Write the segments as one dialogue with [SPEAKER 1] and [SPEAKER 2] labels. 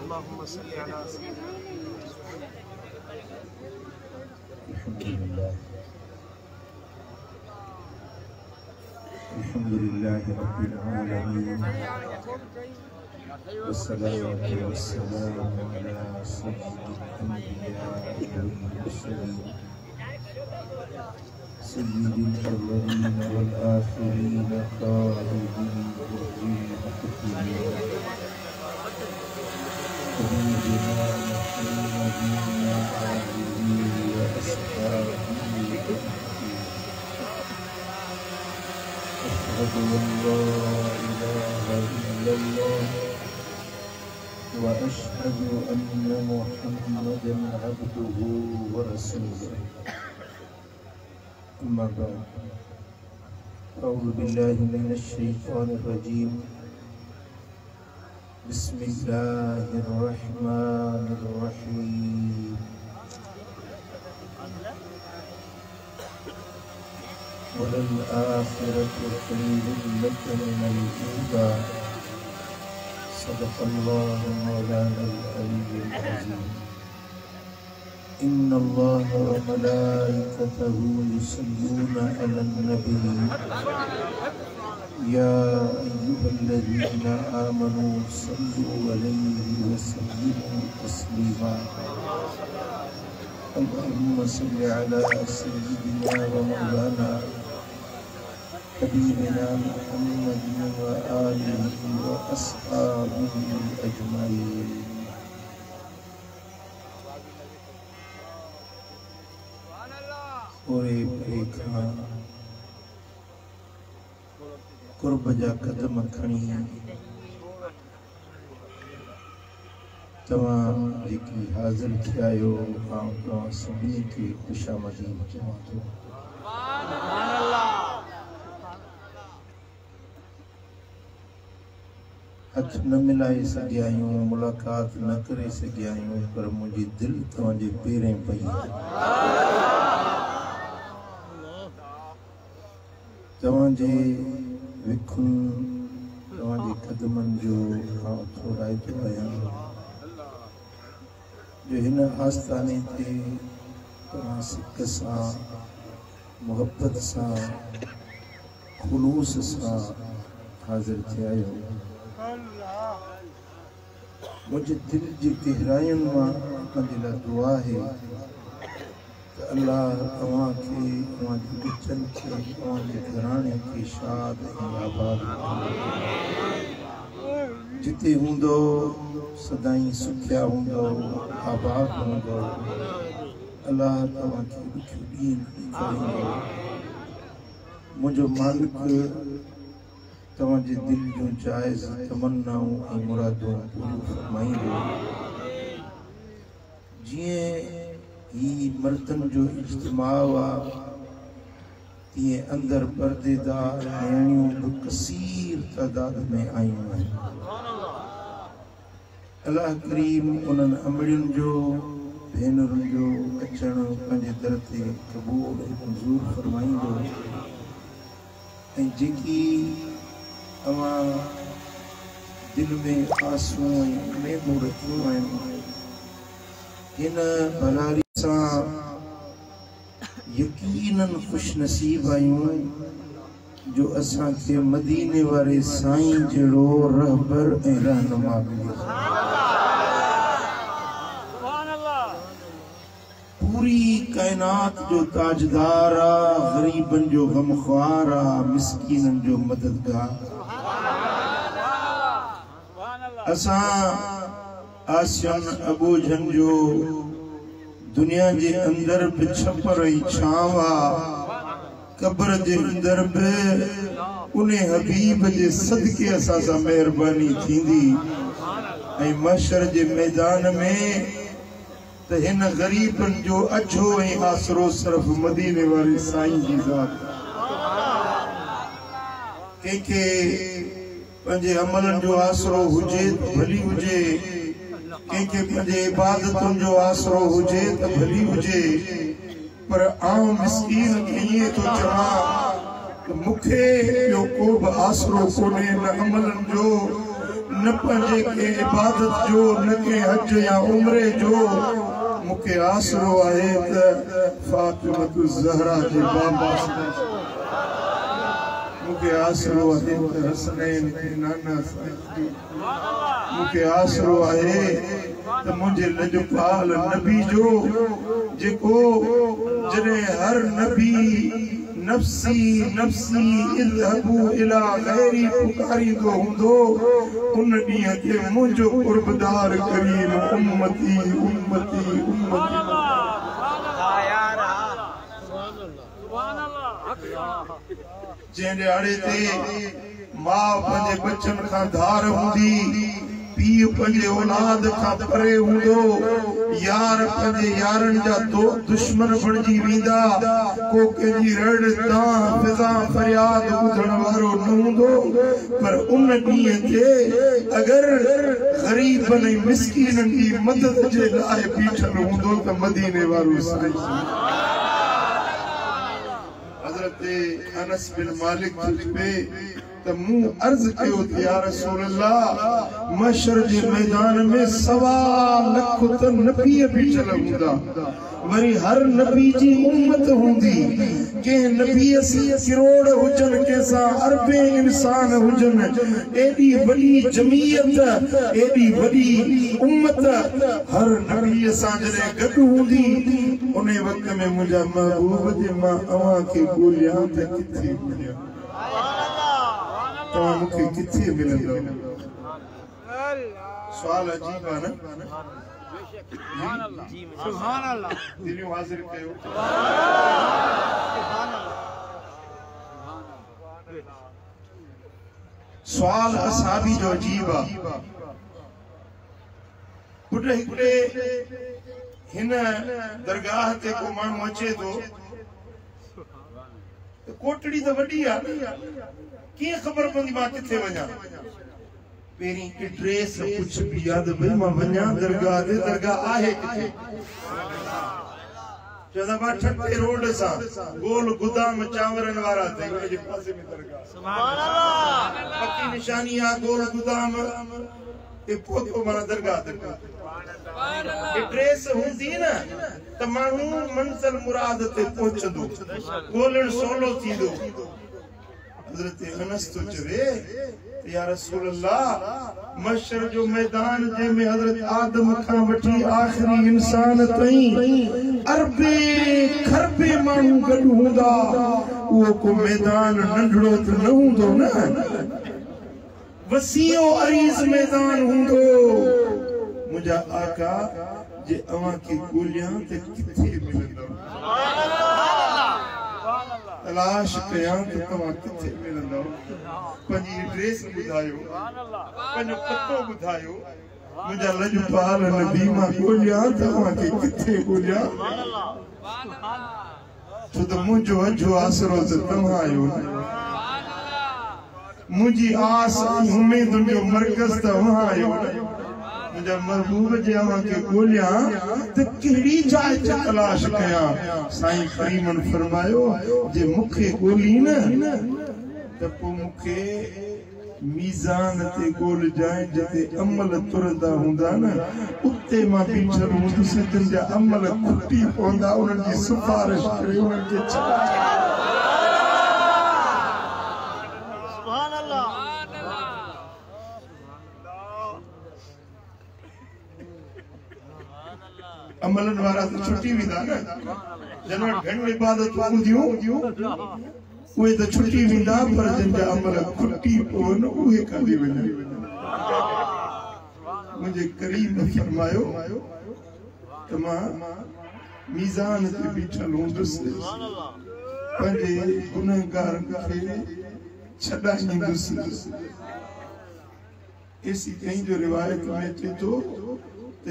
[SPEAKER 1] اللهم صل على
[SPEAKER 2] الحمد لله رب العالمين والصلاة والسلام على سيد الأنبياء والمرسلين سيد الأولين والآخرين قائد الرجيم الحكيم سيدنا محمد وآله وأصحابه أشهد أن لا إله إلا الله وأشهد أن محمدا عبده ورسوله أما بعد أعوذ بالله من الشيطان الرجيم بسم الله الرحمن الرحيم وللآخرة خير لك من الأولى صدق الله مولانا العلي العظيم إن الله وملائكته يصلون على النبي يا أيها الذين آمنوا صلوا عليه وسلموا تسليما اللهم صل على سيدنا ومولانا حبيبنا محمد وآله وأصحابه أجمعين और एक कुर्ब जा कदम खणी तवा जेकी हाज़िर थिया आहियो आऊं तव्हां सभिनी खे ख़ुशामदीद चवां थो। हथ न मिलाए सघिया आहियूं, मुलाक़ात न करे सघिया आहियूं, पर मुंहिंजी दिलि तव्हांजे पेरें पई आहे। तव्हांजे विखुनि तव्हांजे क़दमनि जो आउं थोराईंदो आहियां जो हिन आस्थाने ते तव्हां सिक सां मुहबत सां ख़ुलूस सां हाज़िर थिया आहियो। मुझे दिल जी गहराइयुनि मां पंहिंजे लाइ दुआ है त अल्लाह तव्हांखे तव्हांजे बचनि खे तव्हांजे घराणे खे शाद ऐं आबाद जिते हूंदो सदाईं सुखिया हूंदो आबाद हूंदो। अल्लाह तव्हांखे ॾुखियो ॾींहुं ॾेखारींदो। मुंहिंजो मालिक तव्हांजे दिल जूं जाइज़ तमन्नाऊं ऐं मुरादूं पूरियूं फरमाईंदो। जीअं ही मर्दनि जो इज्तिमाउ आहे तीअं अंदरि परदेदार नियाणियूं बि कसीर तादाद में आयूं आहिनि। अल्लाह करीम उन्हनि अमड़ियुनि जो भेनरुनि जो अचणु पंहिंजे दर ते क़बूल ऐं मंज़ूर फरमाईंदो। ऐं जेकी तव्हां दिल में आसूं ऐं उमेदूं रखियूं आहिनि हिन भलारी सां यकीनन खुशनसीब आहियूं जो असांखे मदीने वारे साईं जहिड़ो रहबर ऐं रहनुमा मिलियो। पूरी कायनात जो ताजदार आहे, ग़रीबनि जो गमख्वार आहे, मिस्कीननि जो मददगार। असां आसियन अबूजन जो दुनिया जे अंदर भी छपर ऐं छांव आहे, कब्र जे अंदर पे उन्हें हबीब जे सदके असा सा मेहरबानी थींदी ऐं महशर जे मैदान में त हिन गरीबन जो अछो ऐं आसरो सिर्फ मदीने वाले साईं जी ज़ात के पंहिंजे अमलन जो आसरो हुजे त भली हुजे के पंहिंजे इबादतुन जो आसरो हुजे त भली हुजे पर आऊं मिस्कीन खे ईअं थो चवां त मूंखे ॿियो को बि आसरो कोन्हे न अमलन जो न पंहिंजे के इबादत जो न के हज या उम्रे जो मूंखे आसरो आहे त फातिमत ज़हरा जे बाबा मूंखे आसरो आहे त हसनैन के नाना साईं मूंखे आसरो आहे त मुंहिंजे लजपाल नबी जो जेको जॾहिं हर नबी नफ्सी नफ्सी इज़हबू इला गैरी पुकारींदो हूंदो उन ॾींहं ते मुंहिंजो कुर्बदार करीम उम्मती उम्मती उम्मती जंहिं ॾियारे ते मां पंहिंजे बचन खां धार हूंदी पीउ पंहिंजे औलाद खां परे हूंदो यार पंहिंजे यारनि जा दुश्मन बणिजी वेंदा को कंहिंजी रड़ तां फिज़ा फरियाद ॿुधण वारो न हूंदो पर उन ॾींहं ते अगरि ग़रीबनि ऐं मिस्कीननि जी मदद जे लाइ बीठल हूंदो त मदीने वारो साईं हज़रत अनस बिन मालिक पे तमू अर्ज कयो या रसूल अल्लाह महशर जे मैदान में 1.25 लाख त नबी बीठल हूंदा वरी हर नबी जी उम्मत हूंदी के नबी करोड़ हुजन के सा अरबे इंसान हुजन एडी वडी जमीयत एडी वडी उम्मत हर नबी सा जने गड हूंदी उन्हें वक्त में मुझा महबूब जे मां अवा के गोलियां ते किथे वणिया तो मुखे किथे मिलंदो सवाल अजीब है ना सुभान अल्लाह सुभान अल्लाह दिलियों हाजिर कयो सुभान अल्लाह सवाल असाबी जो अजीब है पुट हिकड़े हिन दरगाह ते को माण्हू अचे तो कोटड़ी तो वडी आ की खबर पवंदी मां किथे वञा पेरी एड्रेस कुछ भी याद भई मां वञा दरगाह ते दरगाह आहे किथे चदा बा ठट्टे रोड सा गोल गुदाम चावरन वारा थे जे पासे में दरगाह सुभान अल्लाह पक्की निशानी आ गोल गुदाम ए पोतो मां दरगाह ते एड्रेस हुंदी ना त माण्हू मंजिल मुराद ते पहुचंदो गोलण सोलो थींदो हजरत अनस तो चवे या रसूल अल्लाह महशर जो मैदान जे में हजरत आदम खां वठी आखिरी इंसान ताईं अरबे खरबे माण्हू गॾु हूंदा उहो को मैदान नंढड़ो त न हूंदो न वसीओ अरीज़ मैदान हूंदो मुंहिंजा आका जे अवां खे ॻोल्हियां त किथे मिलंदो तलाश कयां त तव्हां किथे मिलंदो पंहिंजी एड्रेस ॿुधायो पंहिंजो पतो ॿुधायो मुंहिंजा लजपाल नबी मां ॻोल्हियां तव्हां खे किथे ॻोल्हियां छो त मुंहिंजो अझो आसरो त तव्हां आहियो मुंहिंजी आस उम्मीदुनि जो मर्कज़ तव्हां आहियो जब महबूब जे अवां के ॻोल्हियां त कहिड़ी जाइ ते तलाश कयां साईं करीमन फरमायो जे मूंखे ॻोल्ही न त पोइ मूंखे मीज़ान ते ॻोल्हिजांइ जिते अमल तुरंदा हूंदा न उते मां बीठल हूंदुसि जिन जा अमल खुटी पवंदा उन्हनि जी सिफारिश करे उन्हनि खे छॾा सुभान अल्लाह अमलन वारा तो छुट्टी वेंदा न जन वटि घणियूं इबादतूं हूंदियूं उहे त छुट्टी वेंदा पर जिन जा अमल खुटी पवन उहे काॾे वञनि मुंहिंजे करीम फरमायो त मां मीज़ान ते बीठल हूंदुसि पंजे गुनहगार के छडाई दुस इसी कहीं जो रिवायत में थे तो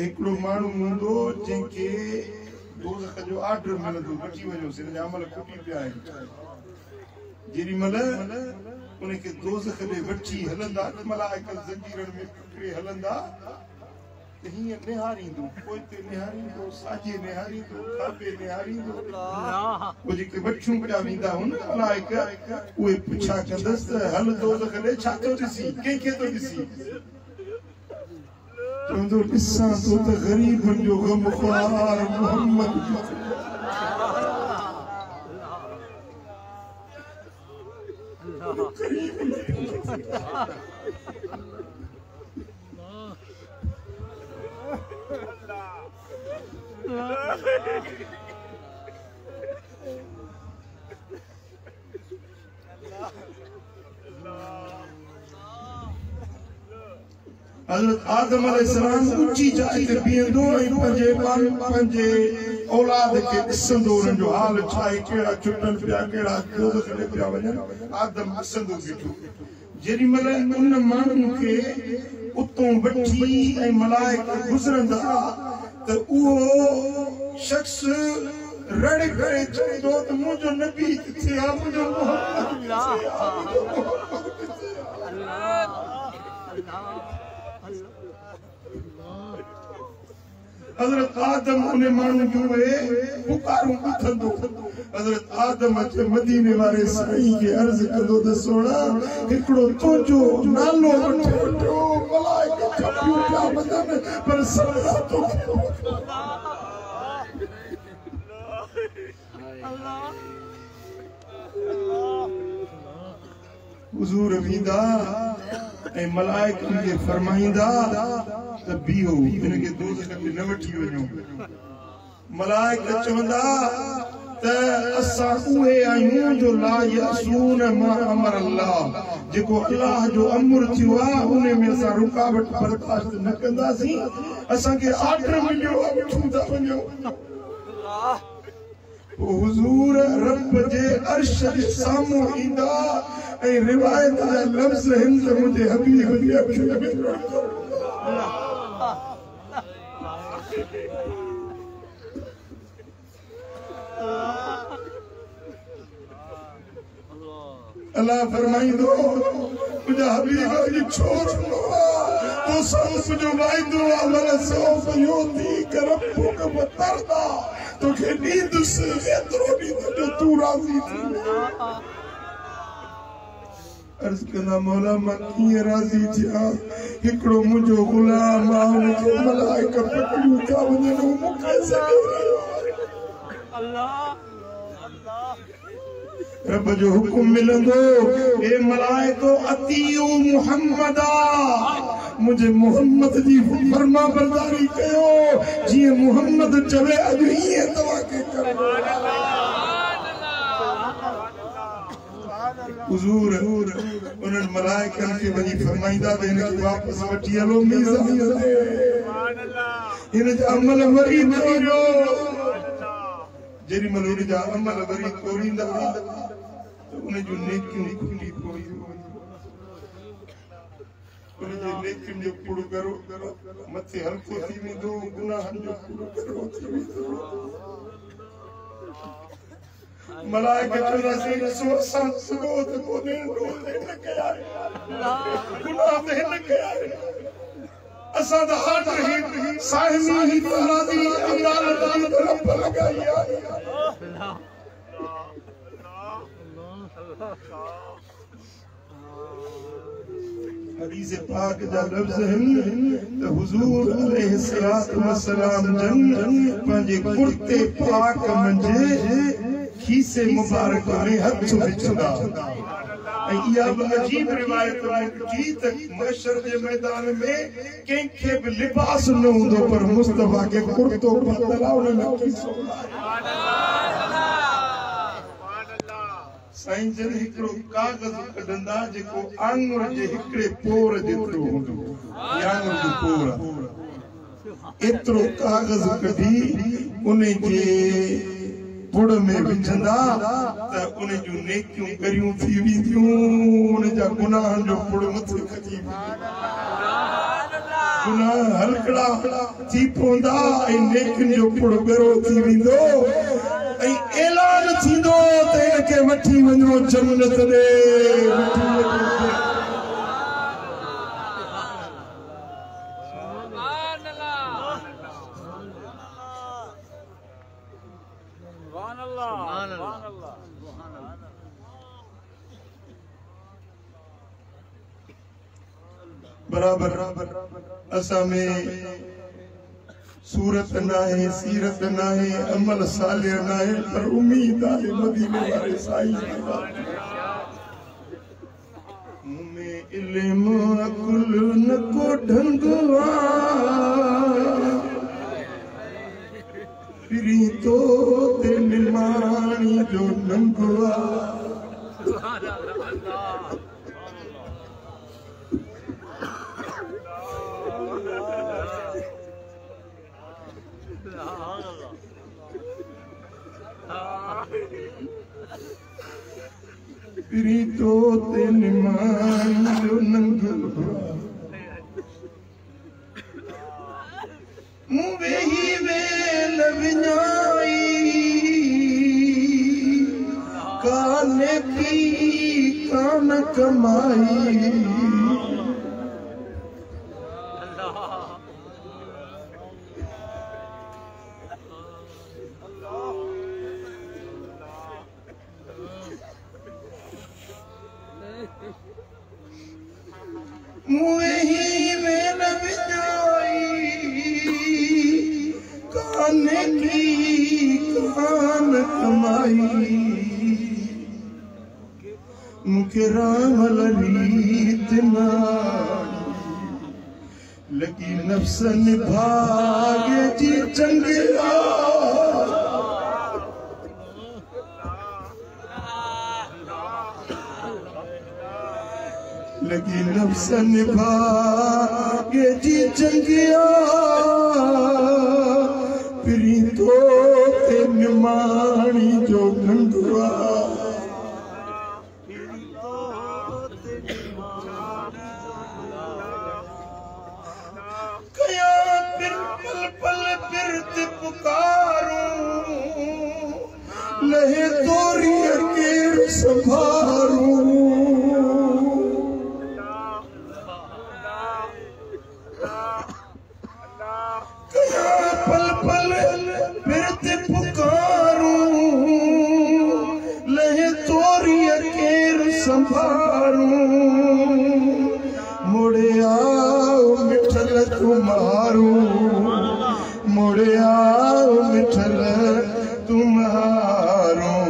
[SPEAKER 2] एकड़ो मानू हुंदो जिनके दोज़ख जो आर्डर मिलंदो वठी वञो से अमल कुटी पिया आहिनि जेॾी महिल उनखे दोज़ख ॾे वठी हलंदा मलाइका ज़ंजीरनि में पकड़े हलंदा त हीअं निहारींदो पोइते निहारींदो साॼे निहारींदो खाॿे निहारींदो पोइ जेके वठियूं पिया वेंदा हुन मलाइका उहे पुछा कंदसि त हल दोज़ख ॾे छा थो ॾिसी कंहिंखे थो ॾिसी चवंदो ॾिसां थो त ग़रीबनि जो ग़मख़्वार मोहम्मद हज़रत आदम अलैहिस्सलाम ऊंची जाइ ते बीहंदो ऐं पंहिंजे औलाद खे ॾिसंदो उन्हनि जो हाल छा आहे कहिड़ा छुटनि पिया कहिड़ा दोज़ख ॾे पिया वञनि आदम ॾिसंदो बीठो जेॾी महिल उन माण्हुनि खे उतां वठी ऐं मलाइका गुज़रंदा त उहो शख़्स रड़े करे चवंदो त मुंहिंजो नबी किथे आहे मुंहिंजो मोहम्मद किथे आहे हज़रत आदम उन्हें माण्हू जो पुकारूं ॿुधंदो हज़रत आदम अचे मदीने वारे साईं खे अर्ज़ कंदो त सोना हिकिड़ो तुंहिंजो नालो वठो मलाइका खपियूं पिया वञनि पर सदा तोखे हुज़ूर वेंदा ऐं मलाइकनि खे फरमाईंदा त बीहो हिनखे दोज़ख में न वठी वञो मलाइका चवंदा त असां उहे आहियूं जो ला यसून मा अमर अल्लाह जेको अल्लाह जो अमर थियो आहे उन में असां रुकावट बर्दाश्त न कंदासीं असांखे आर्डर मिलियो आहे वठूं था वञो हुज़ूर रब जे अर्श जे साम्हूं ईंदा ऐं रिवायत जा लफ़्ज़ आहिनि त मुंहिंजे हबीब जी अखियुनि में अल्लाह फरमाईंदो मुंहिंजा हबीब जी छोड़ो तो सब जो वाइदो अमल सौफ योती करबुक बतरदा तोखे नींद से एतिरो नींद जो तू राज़ी थी अर्ज़ कंदा मौला मां कीअं राज़ी थिया हिकिड़ो मुंहिंजो गुलाम आहे हुनखे मलाइका पकड़ियूं था वञनि मूंखे सॾे रहियो अल्लाह रब जो हुकुम मिलंदो ए मलाइको अतीउ मुहम्मदा मुझे मोहम्मद जी फरमा बरदारी कयो जीअं मोहम्मद चवे अॼु ईअं तव्हांखे करिणो हुज़ूर उन्हनि मलाइकनि खे वञी फरमाईंदा त हिनखे वापसि वठी हलो मीज़ान ते हिन जा अमल वरी तोड़ियो जेॾी महिल हुन जा अमल वरी तोड़ींदा त उन जूं नेकियूं खुली पवंदियूं उन जे नेकियुनि जो कूड़ करो मथे हल्को थी वेंदो गुनाहनि जो कूड़ करो थी वेंदो मलाइका चवंदा सो असां सुबुह ते कोन्हे रोज़ न कया गुनाह ते न कया असां त हर ही साहिमी ही अल्लाह जी अदालत जी तरफ लगाई आहे हदीस पाक जा लफ्ज़ हैं तो हुजूर अलैहिस्सलातु वस्सलाम जन पंहिंजे कुर्ते पाक मंझे खीसे मुबारक में हथ विझंदा या अजीब रिवायत की त महशर जे मैदान में कंहिंखे बि लिबास न हूंदो पर मुस्तफा के कुर्तो पातल आहे उन खीसो साईं जन हिकिड़ो कागज़ कढंदा जेको आंगुर जे हिकिड़े पोर जेतिरो हूंदो आंगुर जो पोर एतिरो कागज़ कढी उन जे बुढ़ में विझंदा त उन जूं नेकियूं करियूं थी वेंदियूं उन जा गुनाह जो बुढ़ मथे खजी गुनाह हलकड़ा थी पवंदा ऐं नेकियुनि जो बुढ़ बेरो थी वेंदो ऐं ऐलान थींदो त इनखे वठी वञो जन्नत ॾे बराबर असां में सूरत नाहे सीरत नाहे अमल सालिह नाहे पर उम्मीद आहे मदीने वारे साईं में इल्म अकुल न को ढंगवा फिरी तो ते निमाणी जो नंगवा फिरी तो ते निमाणी जो नंगवा मुवेही वेल विञाई काने की कान कमाई मुवेही वेल विञाई काने की कान कमाई मुखे राम रीत लगी नफ्स निभागे जी चंगिया लगी नफ्स निभागे जी चंगिया फिरी तो ते निमाणी जो गंगवा कया फिर पल पल फिरत पुकारूं लहे तोरी केर संभारूं पल पल फिरत पुकारूं लहे तोरी केर संभारूं मुड़े आओ मिठल तुम्हारूं मुड़े आओ मिठल तुम्हारूं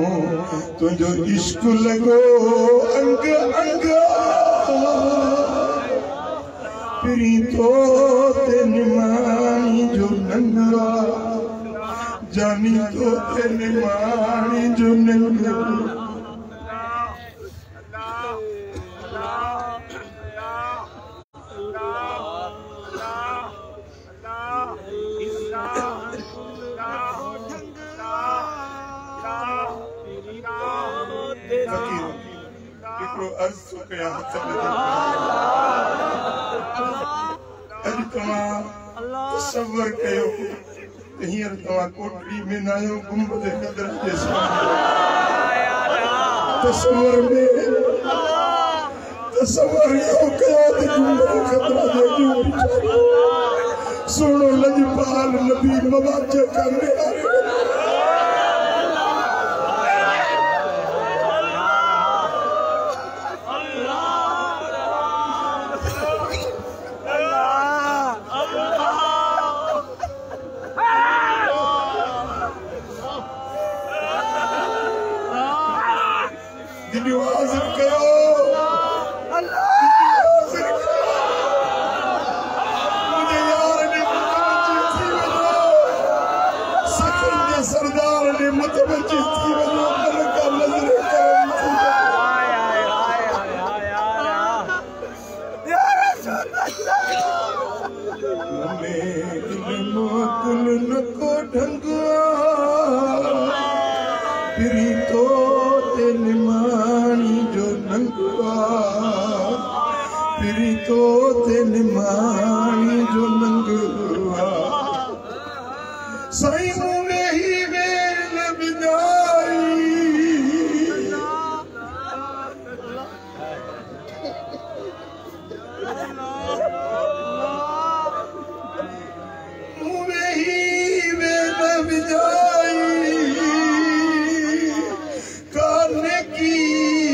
[SPEAKER 2] तुझो इश्क लगो अंग अंग फिरी तो ते निमाणी जो नंगवा जानी तो ते निमाणी जो नंगवा अर्ज कया तस्वर कयो हींअर तव्हां कोटड़ी में न आहियो गुंबद क़दर जे तस्वर में तस्वर इहो कयो त गुंबद क़दर जे सुहिणो लजपाल नबी मवाज कंदे फिरी तो तेन मानी जो नंगवा साईं मुवे ही वेल बिदाई मुवे ही वेल बिदाई काने की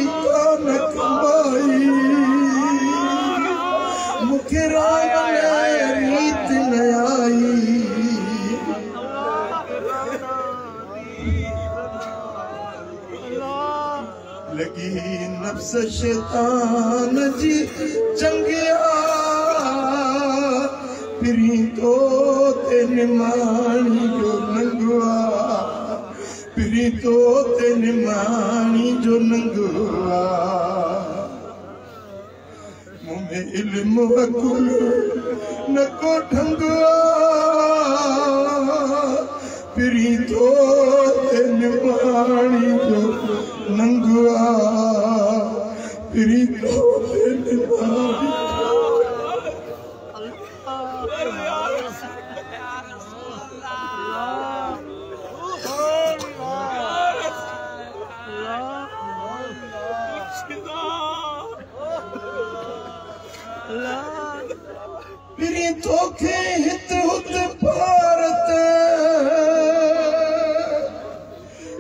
[SPEAKER 2] कान कमाई मुखे राम ने रीत न आई लगी नफ्स शैतान जी चंगिया फिरी तो तेन मानी जो नंगवा फिरी तो तेन मानी जो नंगवा मुझे इल्म अकुल न को ढंगवा फिरी तो तेन मानी जो नंगवा फिरी तो तेन मानी फिरी तोखे हित हुत भारत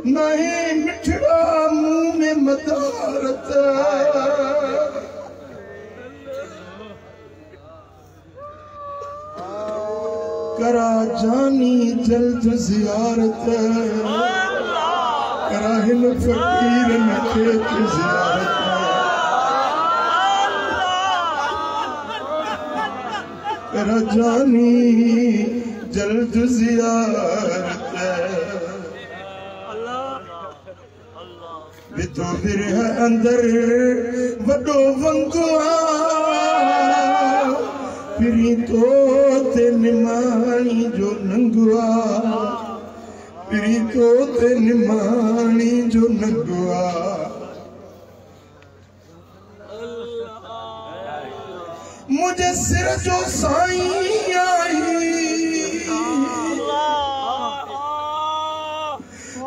[SPEAKER 2] नहीं मिठड़ा मुंह में मदारत करा जानी जल्द जियारत करा हिन फकीर न खेत जियारत करा जानी जल्द जियारत बितो फिर है अंदर वडो वंगुआ फिरी तो तेन मानी जो नंगुआ फिरी तो तेन मानी जो नंगुआ मुझे सिर जो साईं आई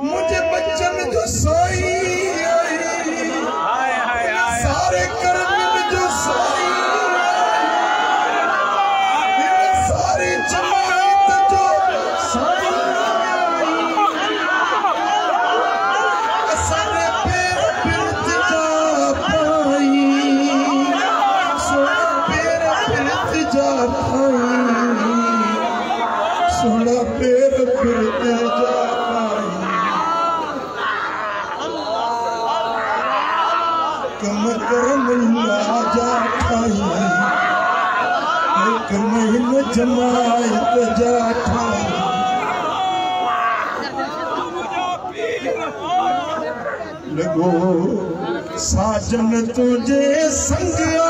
[SPEAKER 2] मुझे बच्चन जो साईं आई सारे कर्म में जो साईं आई सारी जमात जो साईं आई सारे पैर फिरत जा पाई सोना पैर फिरते जा पाई कम कर महीना जा पाई एक महीने जमायत जा पाई लगो साजन तुझे संगया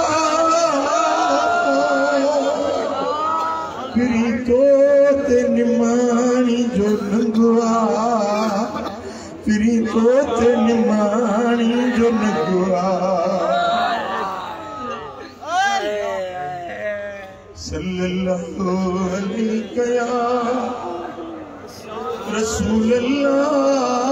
[SPEAKER 2] फिरी तो तेन मानी जो नंगवा फिरी तो तेन मानी जो नंगवा सल्लल्लाहु अलैहि या रसूल अल्लाह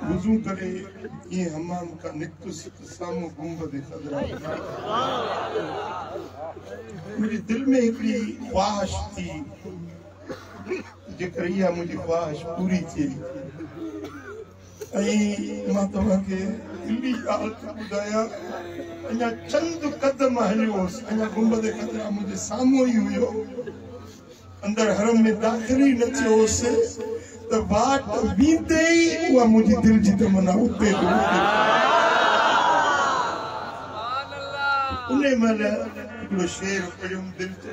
[SPEAKER 2] वुजू करे ये हमाम का निकतु सामो गुंबद खदरा मेरे दिल में एक ख्वाहिश थी जेकर इहा मुझी ख्वाहिश पूरी थी मां तव्हांखे दिल्ली ॻाल्हि ॿुधायां अञा चंद कदम हलियोस अञा गुंबद खदरा मुझे साम्हूं ही हुयो अंदर हरम में दाख़िल ही न थियोसि त वाट वींदे ही उहा मुंहिंजी दिल जी तमन्ना उते उन महिल हिकिड़ो शेर पढ़ियुमि दिल ते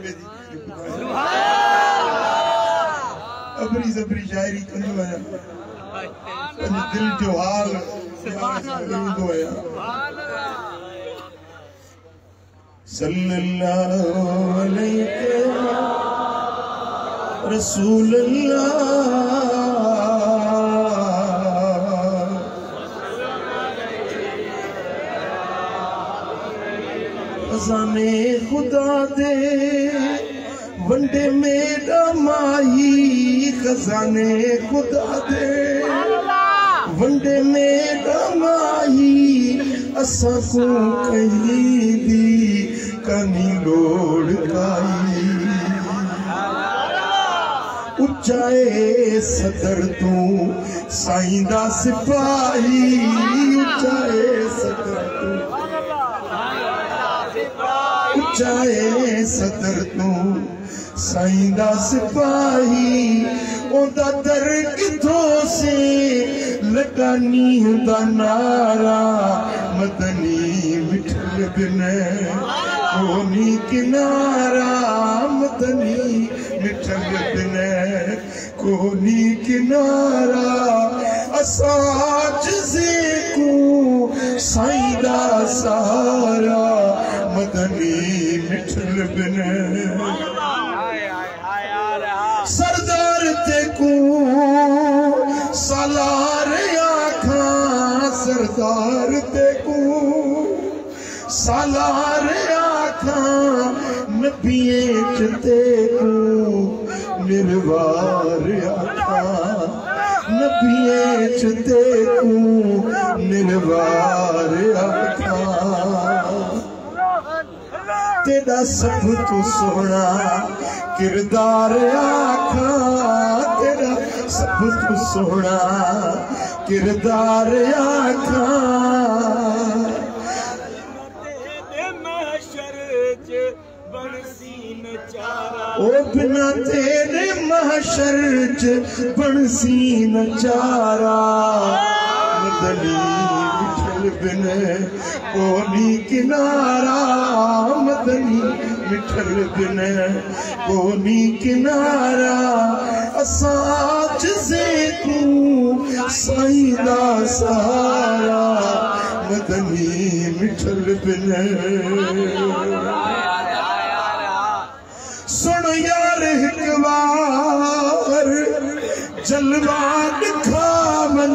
[SPEAKER 2] अबरी जबरी शायरी कंदो आया पंहिंजे दिल जो हाल ईंदो आया सल्लल्लाहु अलैहि रसूल खजाने खुदा दे वंडे मेरा माही खजाने खुदा दे वंडे मेरा माही असा को कहीं दी कनी लोड़ काई उचाए सदर तू साईं दा सिपाही उचाए सदर तू उचाए सदर तू साईं दा सिपाही ओदा दर किथों से लगानी दा नारा मदनी मिठल बिन कोनी किनारा मदनी मिठल बिन कोनी किनारा असाज से को साईं दा सहारा मदनी मिठल बिन सरदार ते को सालार आखा सरदार ते को सालार आखा नबिये चते को निर्वार आखा नबिये चते को निर्वार आखा तेरा सब तो सोना किरदार आखा तेरा सब तो सोना किरदार आखा ओ बिना तेरे महशर च बनसी नचारा मदनी मिठल बिन कोनी किनारा मदनी मिठल बिन कोनी किनारा असाज से तू साईं दा सहारा मदनी मिठल बिन सुन यार एक बार जलवा दिखा मन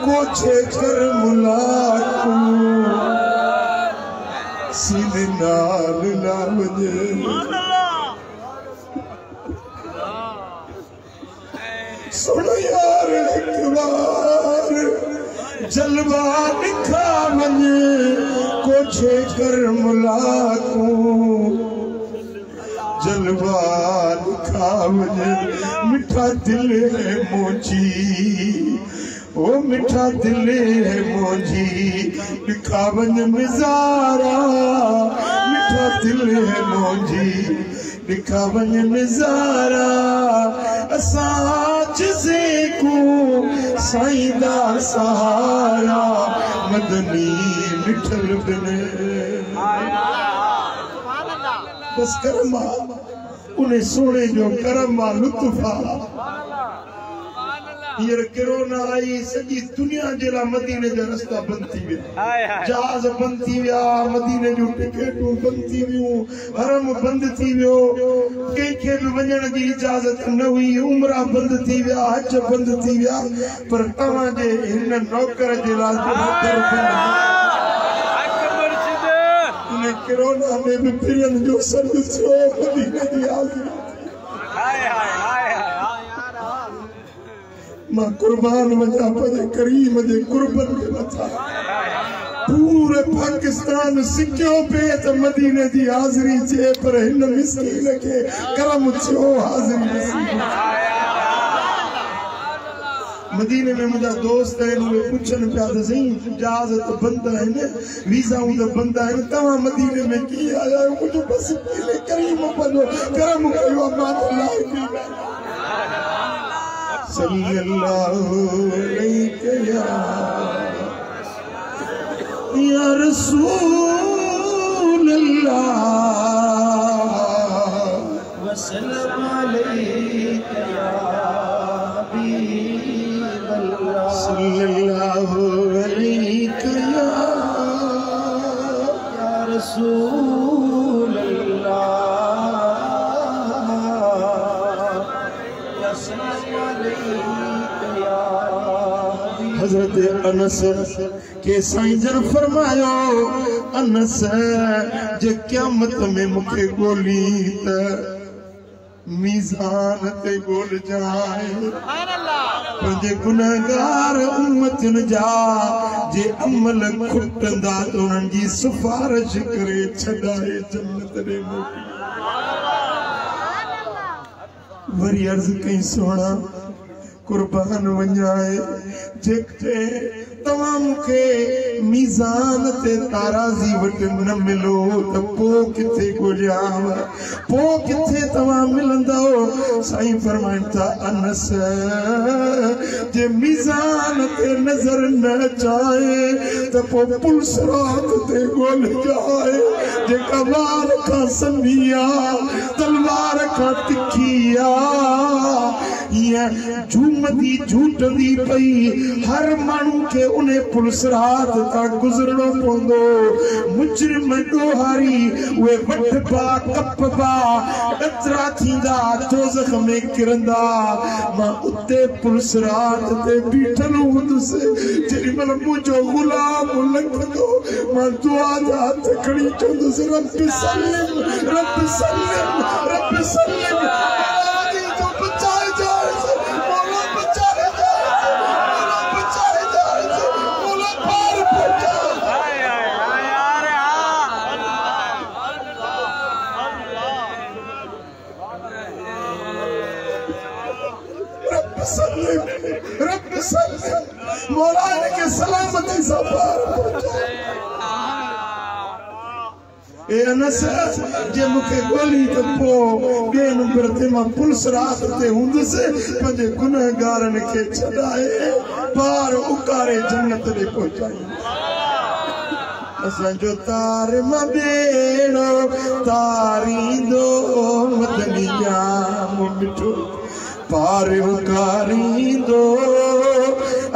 [SPEAKER 2] कोछे कर मुलाकू सीने नाल ना वजे सुन यार एक बार जलवा दिखा मन कोछे कर मुलाकू जलवा खावज मिठा दिल है मोजी ओ मिठा दिल है मोजी दिखावज नजारा मिठा दिल है मोजी दिखावज नजारा असाज से को साईं दा सहारा मदनी मिठल बिन बस करम उन्हें सोने जो करम लुत्फा ये कोरोना आई सजी दुनिया जेला मदीने जो रास्ता बंद थी विया जहाज बंद थी विया मदीने जो टिकटूं बंद थी वियूं हरम बंद थी वियो कंहिंखे बि वञण जी इजाज़त न हुई उमरा बंद थी विया हज बंद थी विया पर तव्हां जे हिन नौकर जे लाइ दर बंद कोरोना में भी फिरन जो संग थियो मदीने दी आज़ादी मां कुर्बान वजा पंहिंजे करीम जे कुर्बन के मथा पूरे पाकिस्तान सिक्यो पे त मदीने दी हाज़िरी चे पर हिन मिस्कीन के करम थियो हाज़िरी नसीब मदीने में मुझा दोस्त है वे पूछन पिया त सही जहाज तो बंद है वीजा तो बंद है तवा मदीने में की आया मुझे बस पीले करीम पनो करम कयो मान अल्लाह की सल्लल्लाहु अलैहि या रसूल अल्लाह वसल्लम अलैहि हजरत अनस के साईं जन फरमायो अनस जे क़यामत में मुखे गोली त मीज़ान ते गोल जाए पंहिंजे गुनहगार उम्मतन जा जे अमल खुटंदा त उन्हनि जी सिफारिश करे छॾाए जन्नत ॾे मोकिले वरी अर्ज़ कई सोना कुर्बान वञाए जेके तव्हां मूंखे मीज़ान ते ताराज़ी वटि न मिलो त पोइ किथे ॻोल्हियांव पोइ किथे तव्हां मिलंदव साईं फरमाइनि था अनस जे मीज़ान ते नज़र न अचाए त पोइ पुलिस रात ते ॻोल्हिजाए जेका वार खां सन्ही आहे तलवार खां तिखी आहे ईअं झूमदी झूटंदी पई हर माण्हू खे उन्हें पुलिस रात तां गुज़रणो पवंदो मुजरिम ॾोहारी उहे वठबा कपबा ॾतरा थींदा दोज़ख में किरंदा मां उते पुलिस रात ते बीठल हूंदुसि जेॾी महिल मुंहिंजो गुलाम लंघंदो मां दुआ जा हथ खणी चवंदुसि रब सलिम रब सलिम रब सलिम रब सलिम मौला के सलामती से पार ए अनस जे मूंखे गोली त पोइ ॿिए नंबर ते मां पुलिस रात ते हूंदुसि पंहिंजे गुनहगारनि खे छॾाए पार उकारे जन्नत ॾे पहुचाईंदुसि असांजो तार मां ॿेड़ो तारींदो मदनी जाम मिठो पार उकारींदो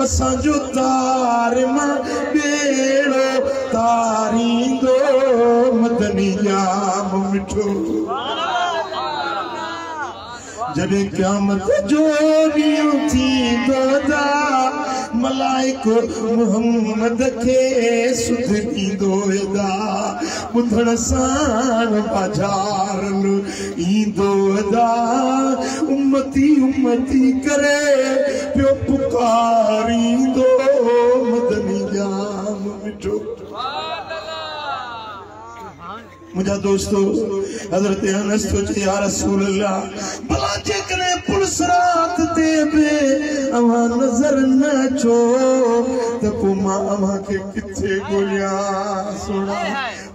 [SPEAKER 2] असांजो तार मां ॿेड़ो तारींदो मदनी जाम मिठो जॾहिं क़यामत जो ॾींहुं थींदो मलाइको मुहम्मद के सुध ईंदो यदा ॿुधण सां बाज़ार ईंदो यदा उम्मती उम्मती करे पियो पुकारींदो मदनी जाम मिठो मुझा दोस्तों हजरत अनस तो या रसूल अल्लाह भला जेकरे पुलिस रात ते बे अवा नजर न अचो त को मां अवा के किथे गोलिया सोना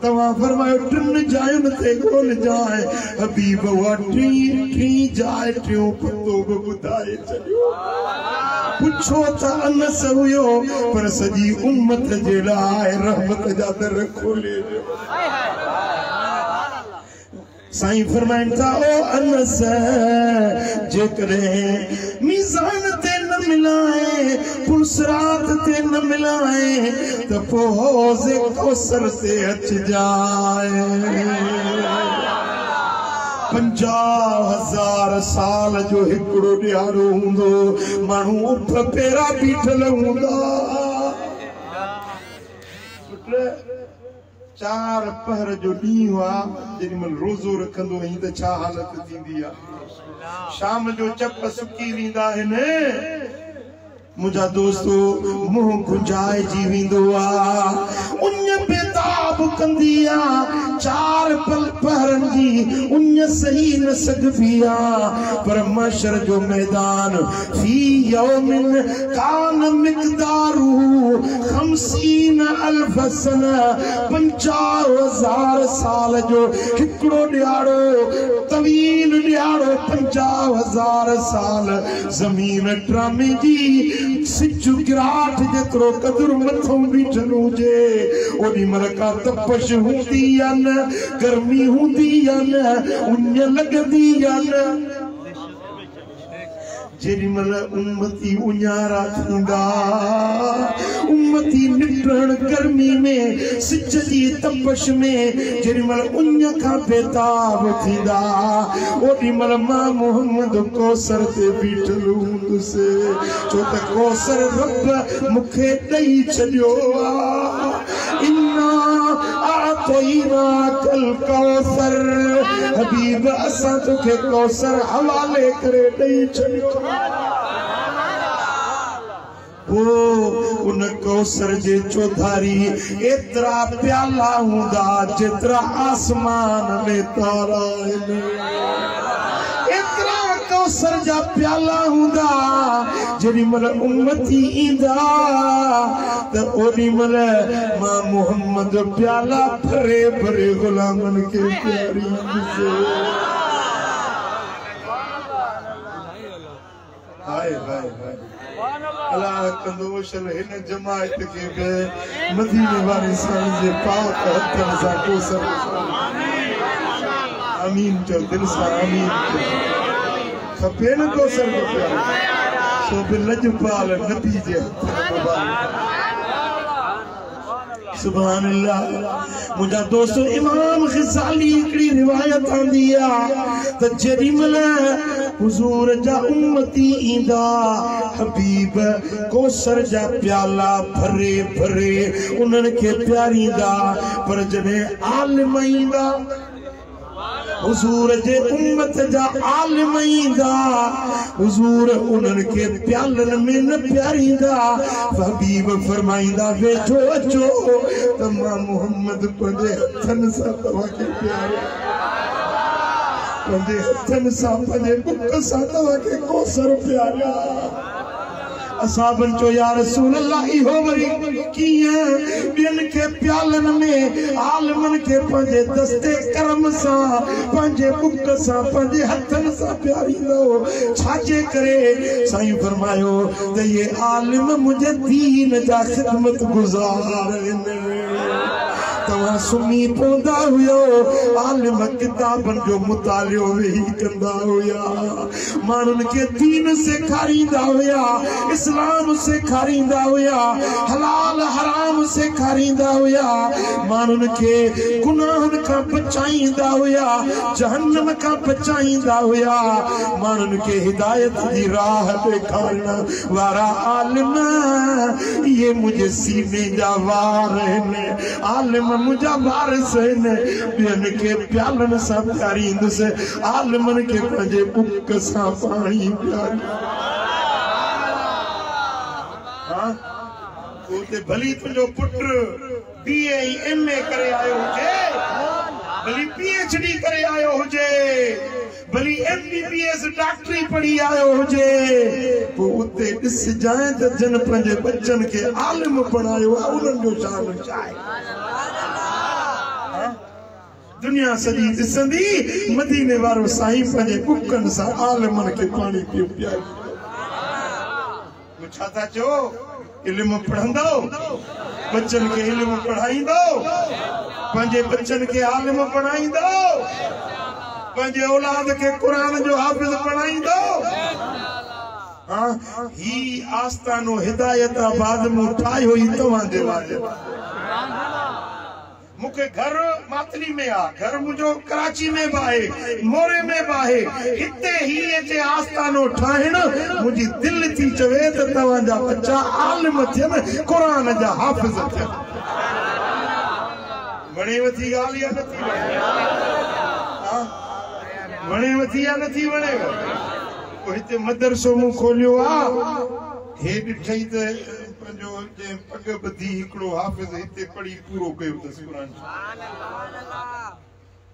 [SPEAKER 2] तवा फरमायो टिन जायुन ते गोल जाए हबीब वा टी जाए टियो पतो बुधाए चलियो पुछो त अनस हुयो पर सजी उम्मत जे लाइ रहमत जा दर खोले साईं फरमाइनि था ओ अनस जेकॾहिं मीज़ान ते न मिलाए पुलिस रात ते न मिलाए त पोइ हौज़े कौसर ते अचिजाए 50,000 साल जो हिकिड़ो ॾियारो हूंदो माण्हू उठ पेरा बीठल हूंदा 4 पहर जो ॾींहुं आहे जेॾी महिल रोज़ो रखंदो आहीं त छा हालत थींदी आहे शाम जो चप सुकी वेंदा आहिनि मुझा दोस्तो मुंह गुंजाए जी वेंदो आहे उन बेताब कंदी आहे 4 पहरनि जी उन सही न सघबी आहे पर मशर जो मैदान फी यौमिन कान मिक़दारू 50,000 सना 50,000 साल जो हिकिड़ो ॾियारो तवील ॾियारो 50,000 साल ज़मीन ट्रामे जी सिजु गिराट जेतिरो कदुर मथो बीठल हुजे ओॾी महिल का तपश हूंदी या न गर्मी हूंदी या न उञ लॻंदी या न जेमल उम्मती उन्यारा थींदा उम्मती निटण गर्मी में सिज जी तपश में जेमल उन का बेताब थींदा ओडीमल मां मोहम्मद कौसर ते बीठल हूंदुसि छो त कौसर रब मूंखे ॾेई छॾियो इन्ना आतोइना कल कौसर हबीब असां तोखे कौसर हवाले करे ॾेई छॾियो उन कौसर जे चौधारी एतरा प्याला हूंदा जेतरा आसमान में तारा आहिनि एतरा कौसर जा प्याला हूंदा जेॾीमल उम्मती ईंदा त ओॾीमल मां मोहम्मद प्याला भरे भरे गुलामनि खे प्यारींदुसि हाय हाय हाय अल्लाह कंदोशल हिन जमात के बे मदीने वाले साईं जे पाक हथन सां कोसर आमीन चो दिल सां आमीन खपे न कोसर को प्यार सो बि लजपाल नबी जे हथन मुबारक सुभान अल्लाह मुझा दोस्तों इमाम ग़ज़ाली हिकड़ी रिवायत आंदी आ त जेॾीमल हुजूर जा उम्मती ईंदा हबीब कौसर जा प्याला भरे भरे उन्हनि खे प्यारींदा पर जॾहिं आलिम ईंदा हुजूर जे उम्मत जा आलिम ईंदा हुजूर उन्हनि खे प्यालनि में न प्यारींदा हबीब फरमाईंदा वेठो अचो त मां मोहम्मद पंहिंजे हथनि सां तव्हांखे प्यारियां पंहिंजे हथनि सां पंहिंजे बुक सां तव्हांखे कौसर प्यारियां असाबन चो या रसूल अल्लाह इहो वरी कीअं ॿियनि खे प्यालनि में आलमनि खे पंहिंजे दस्ते करम सां पंहिंजे बुक सां पंहिंजे हथनि सां प्यारींदो छाजे करे साईं फरमायो त ये आलिम मुंहिंजे दीन जा ख़िदमत गुज़ार आहिनि तव्हां सुम्ही पवंदा हुयो आलिम किताबनि जो मुतालियो वेही कंदा हुया माण्हुनि खे दीन सेखारींदा हुया इस्लाम सेखारींदा हुया हलाल हराम सेखारींदा हुया माण्हुनि खे गुनाहनि खां बचाईंदा हुया जहन्नम खां बचाईंदा हुया माण्हुनि खे हिदायत जी राह ॾेखारण वारा आलिम इहे मुंहिंजे सीने जा वार आहिनि आलिम मुझा वारिस आहिनि ॿियनि खे प्यालनि सां प्यारींदुसि आलिमनि खे पंहिंजे बुक सां पाणी प्यारी भली तुंहिंजो पुटु BA MA करे आयो हुजे भली PhD करे आयो हुजे भली MBBS डॉक्टरी पढ़ी आयो हुजे पोइ उते ॾिसजांइ त जन पंहिंजे बच्चनि खे आलिम बणायो आहे उन्हनि जो शान छा आहे दुनिया सॼी ॾिसंदी मदीने वारो साईं पंहिंजे बुकनि सां आलिमनि खे पाणी पियो पीआरींदो छा था चओ इल्मु पढ़ंदो बच्चनि खे इल्मु पढ़ाईंदो पंहिंजे बच्चनि खे आलिम बणाईंदो पंहिंजे औलाद खे क़ुरान जो हाफ़िज़ बणाईंदो ही आस्तानो हिदायताबाद में ठाहियो ई तव्हांजे लाइ मुखे घर मातली में आ घर मुझो कराची में बाहे मोरे में बाहे इते ही जे आस्तानो ठाहिण मुझी दिल थी चवे त तव्हां जा बच्चा आलिम थियन कुरान जा हाफ़िज़ थियन वणे वधी ॻाल्हि या नथी वणे वधी या नथी वणे पोइ हिते मदरसो मूं खोलियो आ हे ॾिठई त पंहिंजो जे पग ॿधी हिकिड़ो हाफ़िज़ हिते पढ़ी पूरो कयो अथसि क़ुरान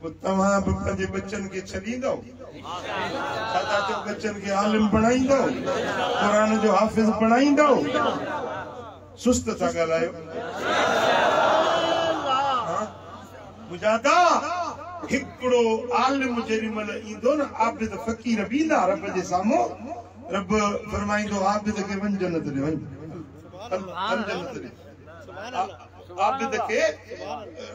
[SPEAKER 2] पोइ तव्हां बि पंहिंजे बच्चनि खे छॾींदो छा था चओ बच्चनि खे आलिम बणाईंदो क़ुरान जो हाफ़िज़ बणाईंदो सुस्त था ॻाल्हायो मुजादा हिकिड़ो आलिम जेॾी महिल ईंदो न आबिद फ़क़ीर बि ईंदा रब जे साम्हूं रब फरमाईंदो आबिद खे वञ जन्नत ॾे वञ आबिद के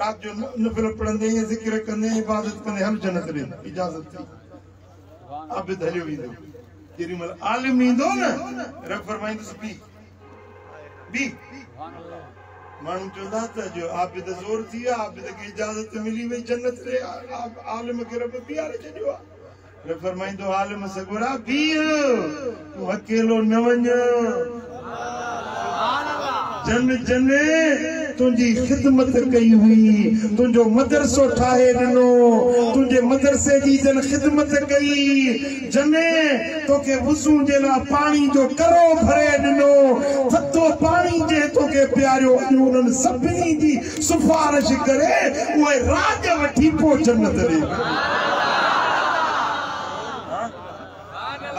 [SPEAKER 2] रात जो नफिल पढ़ंदे ज़िक्र कंदे इबादत कंदे हल जन्नत ॾे इजाज़त थी आबिद हलियो वेंदो जेॾीमहिल आलिम ईंदो न रब फरमाईंदुसि बी माण्हू चवंदा त जो आबिद ज़ोर थी विया आबिद खे इजाज़त मिली वई जन्नत ॾे आलिम खे रब बीहारे छॾियो आहे रब फरमाईंदो आलिम सगोरा बीह तूं अकेलो न वञ जन तुझी खिदमत कई हुई तुझो मदरसो ठाहे ॾिनो तुझे मदरसे जी जन खिदमत कई जने तोखे वुज़ू जे लाइ पाणी जो करो भरे ॾिनो थधो पाणी जे तोखे पियारियो उन्हनि सभिनी जी सिफारिश करे उहे राज वठी पोइ जन्नत ॾे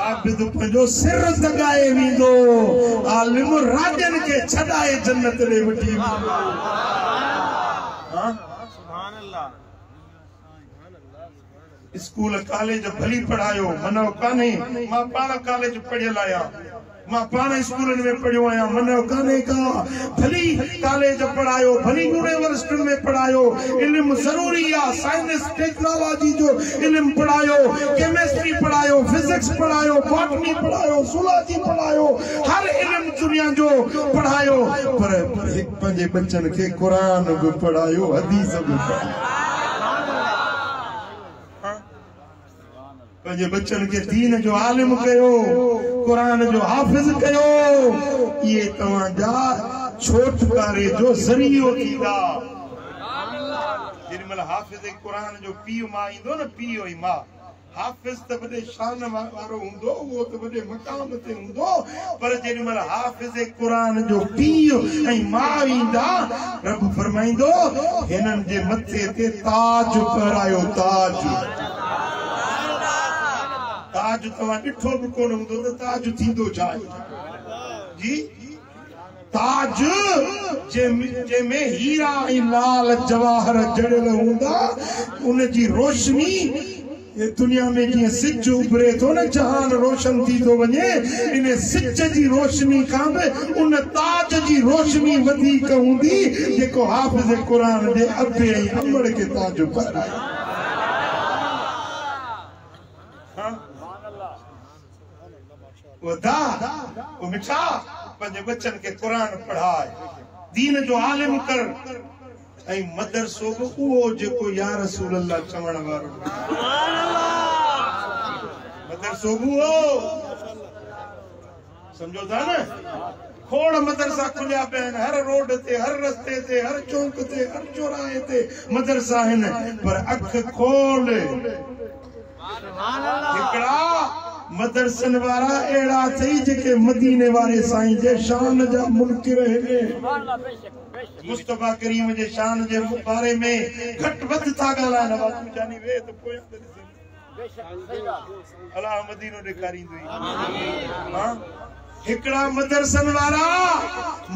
[SPEAKER 2] आबिद पंहिंजो सिर दगाए वेंदो आलिम राजन के छॾाए जन्नत ॾे वठी वेंदो स्कूल कॉलेज भली पढ़ायो मनो कान्हे मां पाण कॉलेज पढ़ियल आहियां मां पाण स्कूलनि में पढ़ियो आहियां मनो कान्हे का भली कॉलेज पढ़ायो भली यूनिवर्सिटियुनि में पढ़ायो इल्मु ज़रूरी आहे साइंस टेक्नोलॉजी जो इल्मु पढ़ायो केमिस्ट्री पढ़ायो फिजिक्स पढ़ायो बॉटनी पढ़ायो ज़ूलॉजी पढ़ायो हर इल्मु दुनिया जो पढ़ायो पर पंहिंजे बच्चनि खे क़ुरान बि पढ़ायो हदीस बि पढ़ायो पंहिंजे बच्चनि खे दीन जो आलिम कयो क़ुरान जो हाफ़िज़ कयो ये तव्हांजा छोटकारे जो ज़रियो थींदा जेॾीमहिल हाफ़िज़ क़ुरान जो पीउ मां ईंदो न पीउ ई मां हाफ़िज़ त वॾे शान वारो हूंदो उहो त वॾे मक़ाम ते हूंदो पर जेॾीमहिल हाफ़िज़ क़ुरान जो पीउ ऐं मां ईंदा रब फरमाईंदो हिननि जे मथे ते ताज पहिरायो ताज ताज तव्हां ॾिठो बि कोन हूंदो त ताज थींदो छा जी ताज जंहिंमें हीरा ऐं लाल जवाहर जड़ियल हूंदा उन जी रोशनी दुनिया में जीअं सिज उभरे थो न जहान रोशन थी थो वञे इन सिज जी रोशनी खां बि उन ताज जी रोशनी वधीक हूंदी जेको हाफ़िज़ क़ुरान जे अबे ऐं अमड़ खे ताज पहिरायो वो मिठा पंहिंजे बच्चनि खे क़ुरान पढ़ाए दीन जो आलिम कर ऐं मदरसो बि उहो जेको या रसूल अल्लाह चवण वारो मदरसो बि उहो सम्झो था न खोड़ मदरसा खुलिया पिया आहिनि हर रोड ते हर रस्ते ते हर चौक ते हर चौराहे ते मदरसा आहिनि पर अख खोल हिकिड़ा मदरसन वारा अहिड़ा अथई जेके मदीने वारे साईं जे शान जा मुनकिर आहिनि मुस्तफा करीम जे शान जे बारे में घटि वधि था ॻाल्हाइनि तूं जानी वे त पोयां त अलाह मदीनो ॾेखारींदुई हिकिड़ा मदरसन वारा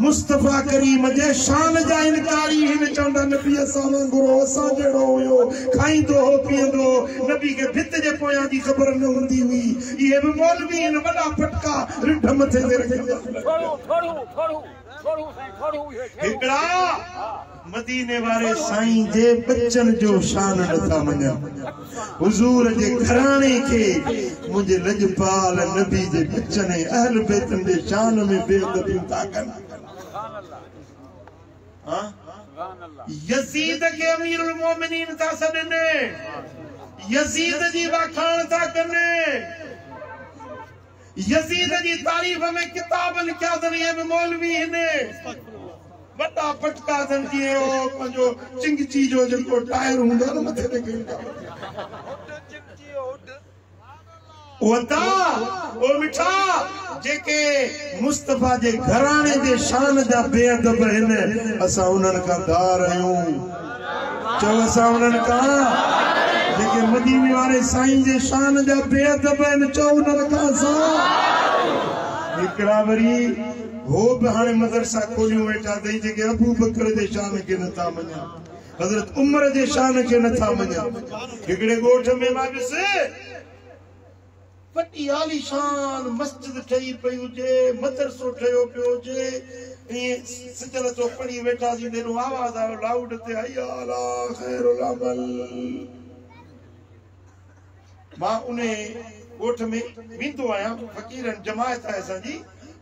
[SPEAKER 2] मुस्तफा करीम जे शान जा इनकारी हिन चवंदा नबी असां वांगुरु असां जहिड़ो हुयो खाईंदो हो पीअंदो नबी खे भित जे पोयां जी ख़बर न हूंदी हुई इहे बि मौलवी आहिनि वॾा फटका रिढ मथे ते रखंदा हिकिड़ा मदीने वारे साईं जे बच्चन जो शान नथा मञनि हुजूर जे घराणे खे मुंहिंजे लजपाल नबी जे बच्चन ऐं अहल बैतन जे शान में बेअदबियूं था कनि यज़ीद खे अमीरुल मोमिनीन था सॾनि यज़ीद जी वाखाण था कनि यज़ीद जी तारीफ़ में किताब लिखिया अथनि इहे बि मौलवी आहिनि वॾा फटका अथनि जीअं पंहिंजो चिंगची जो जेको टायर हूंदो आहे न मथे ते मिठा जेके मुस्तफा जे घराणे जे शान जा बेअदब आहिनि असां उन्हनि खां धार आहियूं चओ असां उन्हनि खां जेके मदीने वारे साईं जे शान जा बेअदब आहिनि चओ उन्हनि खां असां हिकिड़ा वरी हो बि हाणे मदरसा खोलियूं वेठा अथई जेके अबू बकर जे शान खे नथा मञनि हज़रत उमर जे शान खे नथा मञनि हिकिड़े ॻोठ में मां ॾिस वॾी आलीशान मस्जिद ठही पई हुजे मदरसो ठहियो पियो हुजे ईअं सिजल तो पढ़ी वेठा थी आवाज़ आयो लाउड ते हया अला खैरुल अमल मां उन ॻोठ में वेंदो आहियां फ़क़ीरनि जमायत आहे असांजी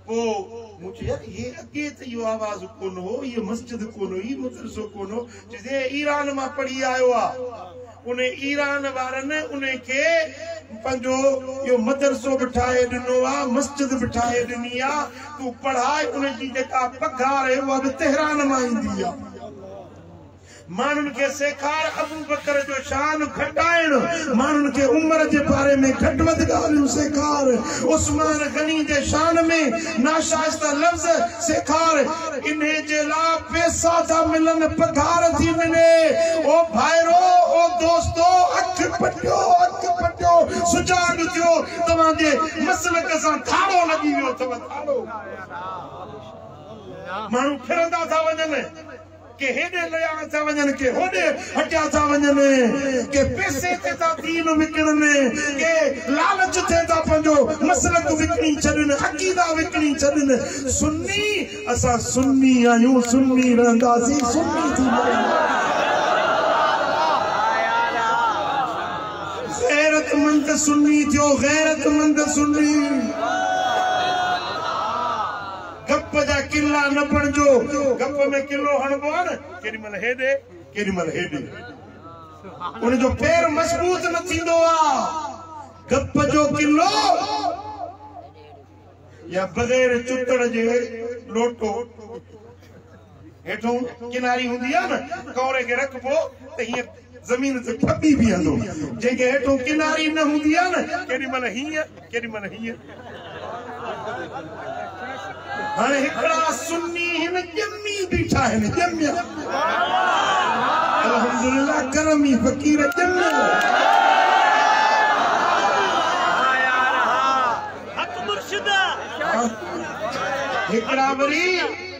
[SPEAKER 2] पोइ मुझे यार ये अॻे त इहो आवाज़ कोन हो इहो मस्जिद कोन हो इहो मदरसो कोन हो चइजे ईरान मां पढ़ी आयो आहे उन ईरान वारनि उन खे पंहिंजो इहो मदरसो बि ठाहे ॾिनो आहे मस्जिद बि ठाहे ॾिनी आहे तूं पढ़ाए उन जी जेका पघार आहे उहा बि तेहरान मां ईंदी आहे माण्हुनि खे सेखार अबू बकर जो शान घटाइण माण्हुनि खे उमिरि जे बारे में घटि वधि ॻाल्हियूं सेखार उस्मान गनी जे शान में नाशाइस्ता लफ़्ज़ सेखार इन जे लाइ पैसा था मिलनि पघार थी मिले ओ भाइरो ओ दोस्तो अखि पटियो सुजाॻ थियो तव्हांजे मसलक सां थाड़ो लॻी वियो अथव थाड़ो माण्हू फिरंदा था वञनि के हेडे लया था वञनि के होडे हटिया था वञनि के पैसे ते था दीन विकिणनि के लालच थे था पंहिंजो मसलक विकिणी छॾनि अक़ीदा विकिणी छॾनि सुन्नी असां सुन्नी आहियूं सुन्नी रहंदासीं सुन्नी थी गैरतमंद सुन्नी थियो गैरतमंद सुन्नी गप जा किला न बणजो गप में किलो हणबो आहे न केॾीमहिल हेॾे केॾीमहिल हेॾे उन जो पैर मज़बूत न थींदो आहे गप जो किलो या बग़ैर चुतड़ जे लोटो हेठों किनारी हूंदी आहे न कौरे खे रखबो त हीअं ज़मीन ते खपी बीहंदो जंहिंखे हेठों किनारी न हूंदी आहे न केॾीमहिल हीअं केॾीमहिल हीअं हाणे हिकिड़ा सुन्नी हिन ॼमी बीठा आहिनि ॼमिया अल्हम्दुलिल्लाह करमी फ़क़ीर ॼमिया हिकिड़ा वरी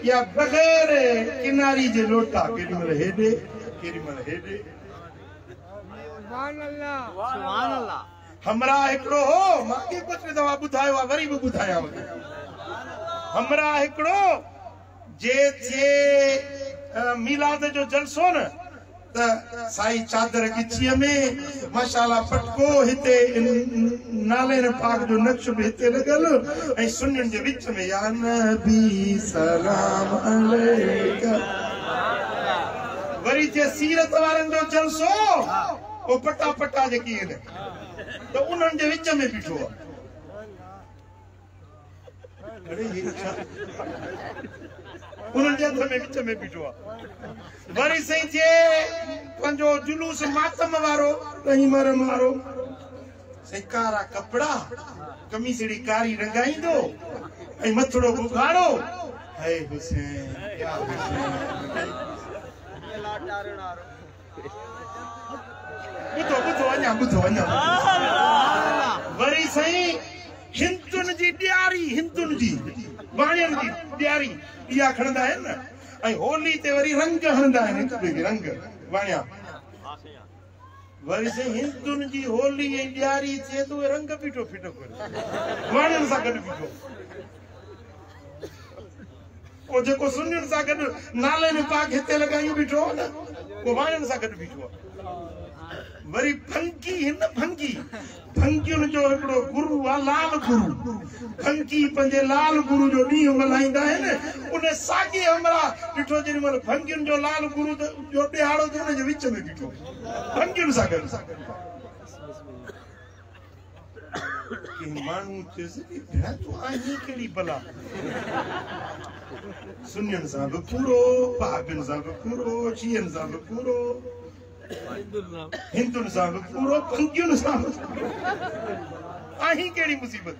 [SPEAKER 2] या बग़ैर किनारी जे लोटा केॾीमहिल हेॾे केॾीमहिल हेॾे सुभान अल्लाह हमरा हिकिड़ो हो मां के कुझु दफ़ा ॿुधायो आहे वरी बि ॿुधायां हमरा हिकिड़ो जे थिए मीलाद जो जलसो न त साई चादर गिचीअ में माशाअल्लाह पटको हिते नाले पाक जो नक्श बि हिते लॻल ऐं सुन्नियुनि जे विच में या नबी सलाम अलैका वरी थिए सीरत वारनि जो जलसो ओ पटा पटा जेकी आहिनि त उन्हनि जे विच में बीठो आहे उन्हनि जे हथ में विच में बीठो आहे वरी सही थिए पंहिंजो जुलूस मातम वारो ॾहीं मरम वारो सही कारा कपिड़ा कमीसड़ी कारी रंगाईंदो ऐं मथड़ो बुखाड़ो है हुसैन या ॿुधो अञा वरी सही हिंदुनि जी ॾियारी हिंदुनि जी वाणियुनि जी ॾियारी इहा खणंदा आहिनि न ऐं होली ते वरी रंग हणंदा आहिनि हिक ॿिए खे रंग वाणिया वरी से हिंदुनि जी होली ऐं ॾियारी थिए त उहे रंग बीठो फिटो करे वाणियुनि सां गॾु बीठो उहो जेको सुन्नियुनि सां गॾु नाले में पाक हिते लॻायूं बीठो न उहो वाणियुनि सां गॾु बीठो आहे वरी फंकी हिन फंकी फंकियुनि जो हिकिड़ो गुरु आहे लाल गुरु फंकी पंहिंजे लाल गुरु जो ॾींहुं मल्हाईंदा आहिनि उन साॻे हमरा ॾिठो जेॾीमहिल फंकियुनि जो लाल गुरु जो ॾिहाड़ो थियो उनजे विच में बीठो फंकियुनि सां गॾु माण्हू चएसि तूं आहीं कहिड़ी भला सुन्नियुनि सां बि पूरो भाभियुनि सां बि पूरो शीअनि सां बि पूरो हिंदुनि सां बि पूरो फंकियुनि सां बि आहीं कहिड़ी मुसीबत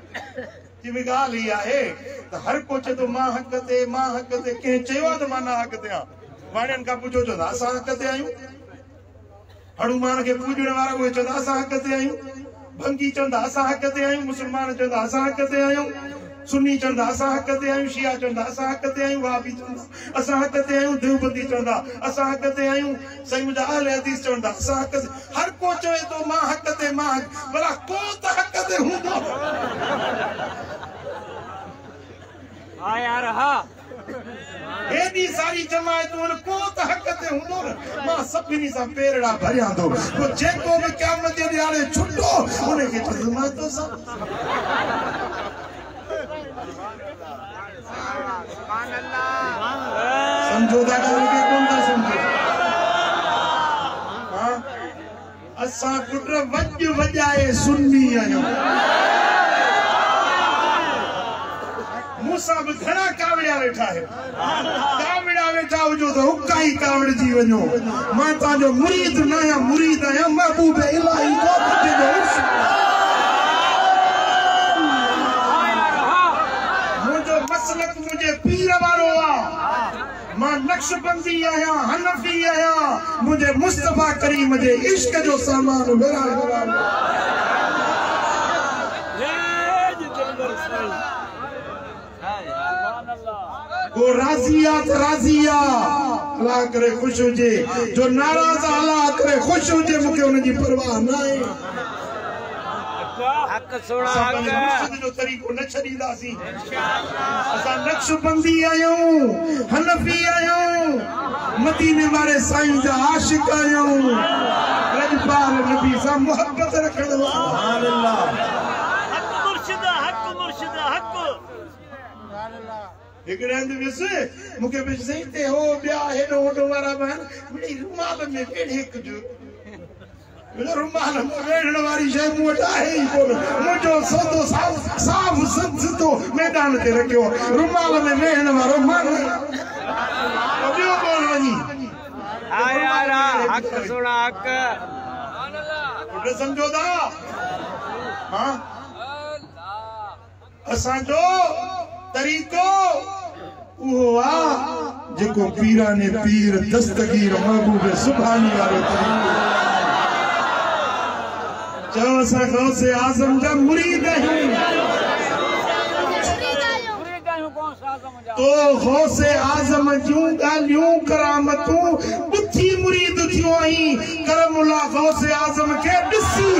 [SPEAKER 2] जी ॻाल्हि ई आहे त हर को चए थो मां हक़ ते कंहिं चयो आहे त मां न हक़ ते आहियां वाणियुनि खां पुछो चवंदा असां हक़ ते आहियूं हनुमान खे पूॼण वारा उहे चवंदा असां हक़ ते आहियूं भंगी चवंदा असां हक़ ते आहियूं मुस्लमान चवंदा असां हक़ ते आहियूं सुन्नी चवंदा असां हक़ ते आहियूं शिया चवंदा असां हक़ ते आहियूं वहाबी चवंदा असां हक़ ते आहियूं देवबंदी चवंदा असां हक़ ते आहियूं सही मुंहिंजा अहले हदीस चवंदा असां हक़ ते हर को चवे थो मां हक़ ते मां भला को त हक़ ते हूंदो हा यार हा हे हेडी सारी जमायतूं को त हक़ ते हूंदो न मां सभिनी सां पेरड़ा भरियां थो पोइ जेको बि क़यामत जे ॾियारे छुटो उनखे चइजो मां तोसां समझो था कि कौन था समझो हां असां पुट वज वजाए सुन्नी आहियूं मूंसां बि घणा कावड़िया वेठा आहियो कावड़ा वेठा हुजो त हुका ई कावड़जी वञो मां तव्हांजो मुरीद न आहियां मुरीद आहियां महबूब इलाही को मुंहिंजो मसलक मुंहिंजे पीर वारो आहे मां नक्शबंदी आहियां हनफी आहियां मुंहिंजे मुस्तफा करीम जे इश्क जो सामान विराए वो राज़िया अल्लाह करे खुश हुजे जो नाराज़ अल्लाह करे खुश हुजे मूंखे उनजी परवाह न आहे हक़ सोड़ा हक़ जो तरीक़ो न छॾींदासीं असां नक्शबंदी आहियूं हनफी आहियूं मदीने वारे साईं जा आशिक आहियूं रजपाल नबी सां मोहब्बत रखण वारा सुभान अल्लाह हक़ मुर्शिद हक़ हिकड़े हंधि वियुसि मूंखे बि सही ते हो ॿिया हेॾो होॾो वारा मिड़ी रुमाल में वेड़े कजो रुमाल में वेड़ण वारी शइ मूं वटि आहे ई कोन मुंहिंजो सौदो साफ़ सिधो मैदान ते रखियो रुमाल में वेड़ण वारो मां ॿियो कोन वञी हक़ सोड़ा हक़ पुट सम्झो था हां असांजो तरीक़ो उहो आहे जेको पीराने पीर दस्तगीर महबूब सुभानी वारो तरीक़ो चओ असां गौसे आज़म जा मुरीद आहियूं तो गौसे आज़म जूं ॻाल्हियूं करामतूं ॿुधी मुरीद थियूं आहीं करमुल्ला गौसे आज़म खे ॾिसी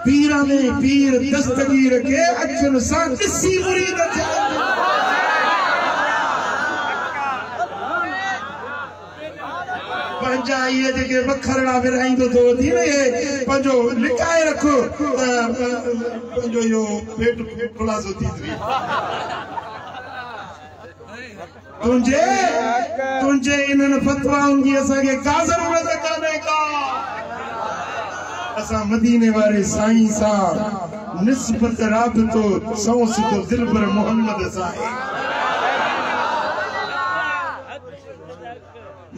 [SPEAKER 2] पीराने पीर दस्तगीर के अखियुनि सां ॾिसी मुरीद पंहिंजा इहे जेके वखरड़ा विराईंदो थो वधी न इहे पंहिंजो लिकाए रख पंहिंजो इहो पेट खुलासो थी तुंहिंजे इन्हनि फतवाउनि जी असांखे का ज़रूरत कान्हे का असां मदीने वारे साईं सां निस्बत राबितो सौसितो दिलबर मोहम्मद सां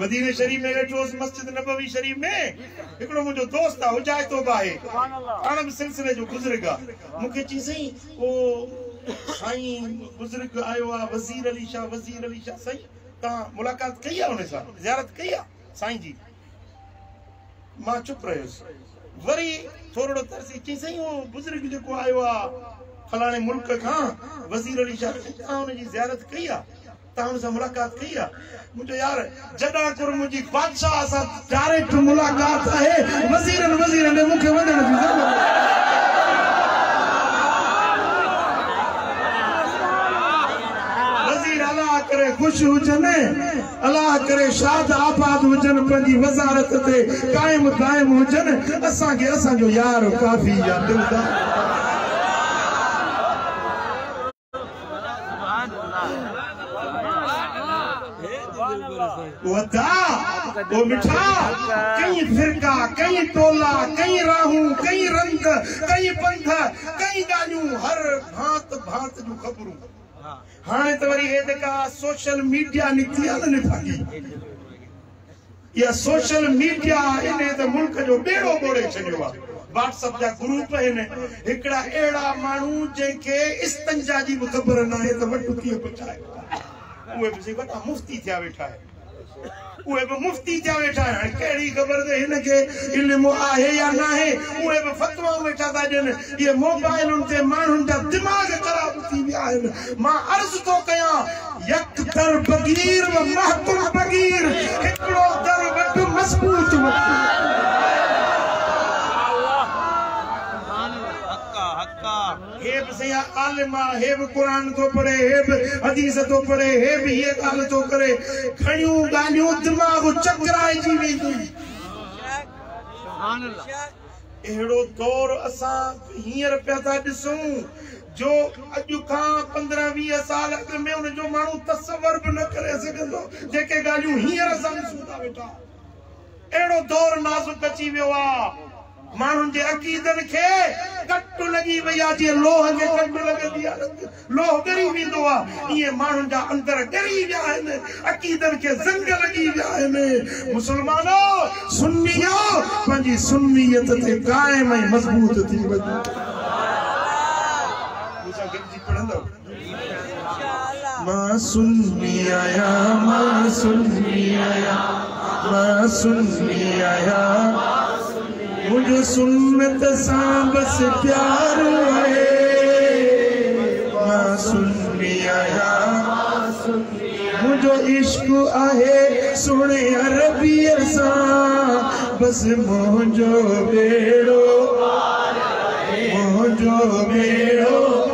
[SPEAKER 2] मदीने शरीफ में वेठो मस्जिद नबवी शरीफ में हिकिड़ो मुंहिंजो दोस्त आहे हुजायतो बि आहे हाणे बि सिलसिले जो बुज़ुर्ग आहे मूंखे चई साईं उहो साईं बुज़ुर्ग आयो आहे वज़ीर अली शाह साईं तव्हां मुलाक़ात कई आहे हुन सां ज़ियारत कई आहे साईं जी मां चुप रहियुसि वरी थोरो तरसी चई साईं उहो बुज़ुर्ग जेको आयो आहे फलाणे मुल्क खां वज़ीर अली शाह तव्हां हुनजी ज़ियारत कई आहे तव्हां हुन सां मुलाक़ात कई आहे मुंहिंजो यार जॾहिं kur मुंहिंजी बादशाह सां डायरेक्ट मुलाक़ात आहे वज़ीरनि में मूंखे वञण जी ज़रूरत अल्लाह करे खुश हुजनि अल्लाह करे शाद आबाद हुजनि पंहिंजी वज़ारत ते कायम दाइम हुजनि असांखे असांजो यार काफ़ी या दिलदार वो मिठा कई फिरका कई टोला कई राहूं कई रंग कई पंथ कई ॻाल्हियूं हर भांत भांत जूं ख़बरूं हाणे त वरी हे जेका सोशल मीडिया निकिती आहे न निभागी इहा सोशल मीडिया इन त मुल्क जो बेड़ो ॿोड़े छॾियो आहे व्हाट्सएप जा ग्रुप आहिनि हिकिड़ा अहिड़ा माण्हू जंहिंखे इस्तंजा जी बि ख़बर न आहे त वटि कीअं पचाए उहे बि वॾा मुफ़्ती थिया वेठा आहिनि उहे बि मुफ़्ती थिया वेठा आहिनि कहिड़ी ख़बर त हिनखे इल्मु आहे या न आहे उहे बि फतवाऊं वेठा था ॾियनि इहे मोबाइलुनि ते माण्हुनि जा दिमाग़ ख़राब थी विया आहिनि मां अर्ज़ु थो कयां यक दर बगीर व महकुम बगीर हिकिड़ो दर वटि मजबूत हेब से आलिमा हेब कुरान तो पढ़े हेब हदीस तो पढ़े हेब ये गाल तो करे खणियूं गालियूं दिमाग चकराए जी वेंदो सुभान अल्लाह एड़ो दौर असा हियर पिया था ॾिसूं जो अॼु खां 15-20 साल अॻु में उन जो माण्हू तसवर बि न करे सघंदो जेके ॻाल्हियूं हींअर असां ॾिसूं था वेठा एड़ो दौर नाज़ुक अची वियो आहे माण्हुनि जे अक़ीदनि खे कट लॻी वई आहे जीअं लोह खे कट लॻंदी आहे लोह ॻरी वेंदो आहे ईअं माण्हुनि जा अंदर ॻरी विया आहिनि अक़ीदनि खे ज़ंग लॻी विया आहिनि मुस्लमानो सुन्नियो पंहिंजी सुन्नियत ते क़ाइम ऐं मज़बूत थी वञो मां सुन्नी आहियां मां सुन्नी आहियां मां सुन्नी आहियां मुझे सुन्नत सां बस प्यार है मां सुन्नी आहियां मुझो इश्क आहे सुने अरबी सां बस मुझो बेड़ो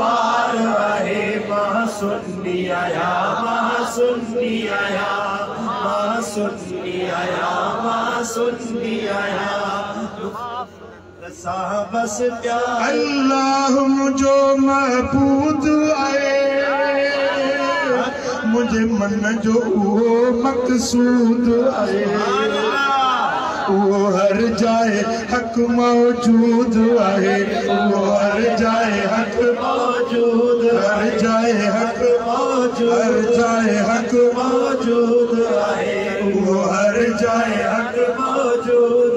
[SPEAKER 2] पार आहे मां सुन्नी आहियां मां सुन्नी आहियां मां सुन्नी आहियां मां सुन्नी आहियां बस प्यार अल्लाह मुझो महबूद आए मुझे मन जो वो मकसूद आए वो हर जाए हक मौजूद है वो हर जाए हक मौजूद हर जाए हक मौजूद हर जाए हक मौजूद है वो हर जाए हक मौजूद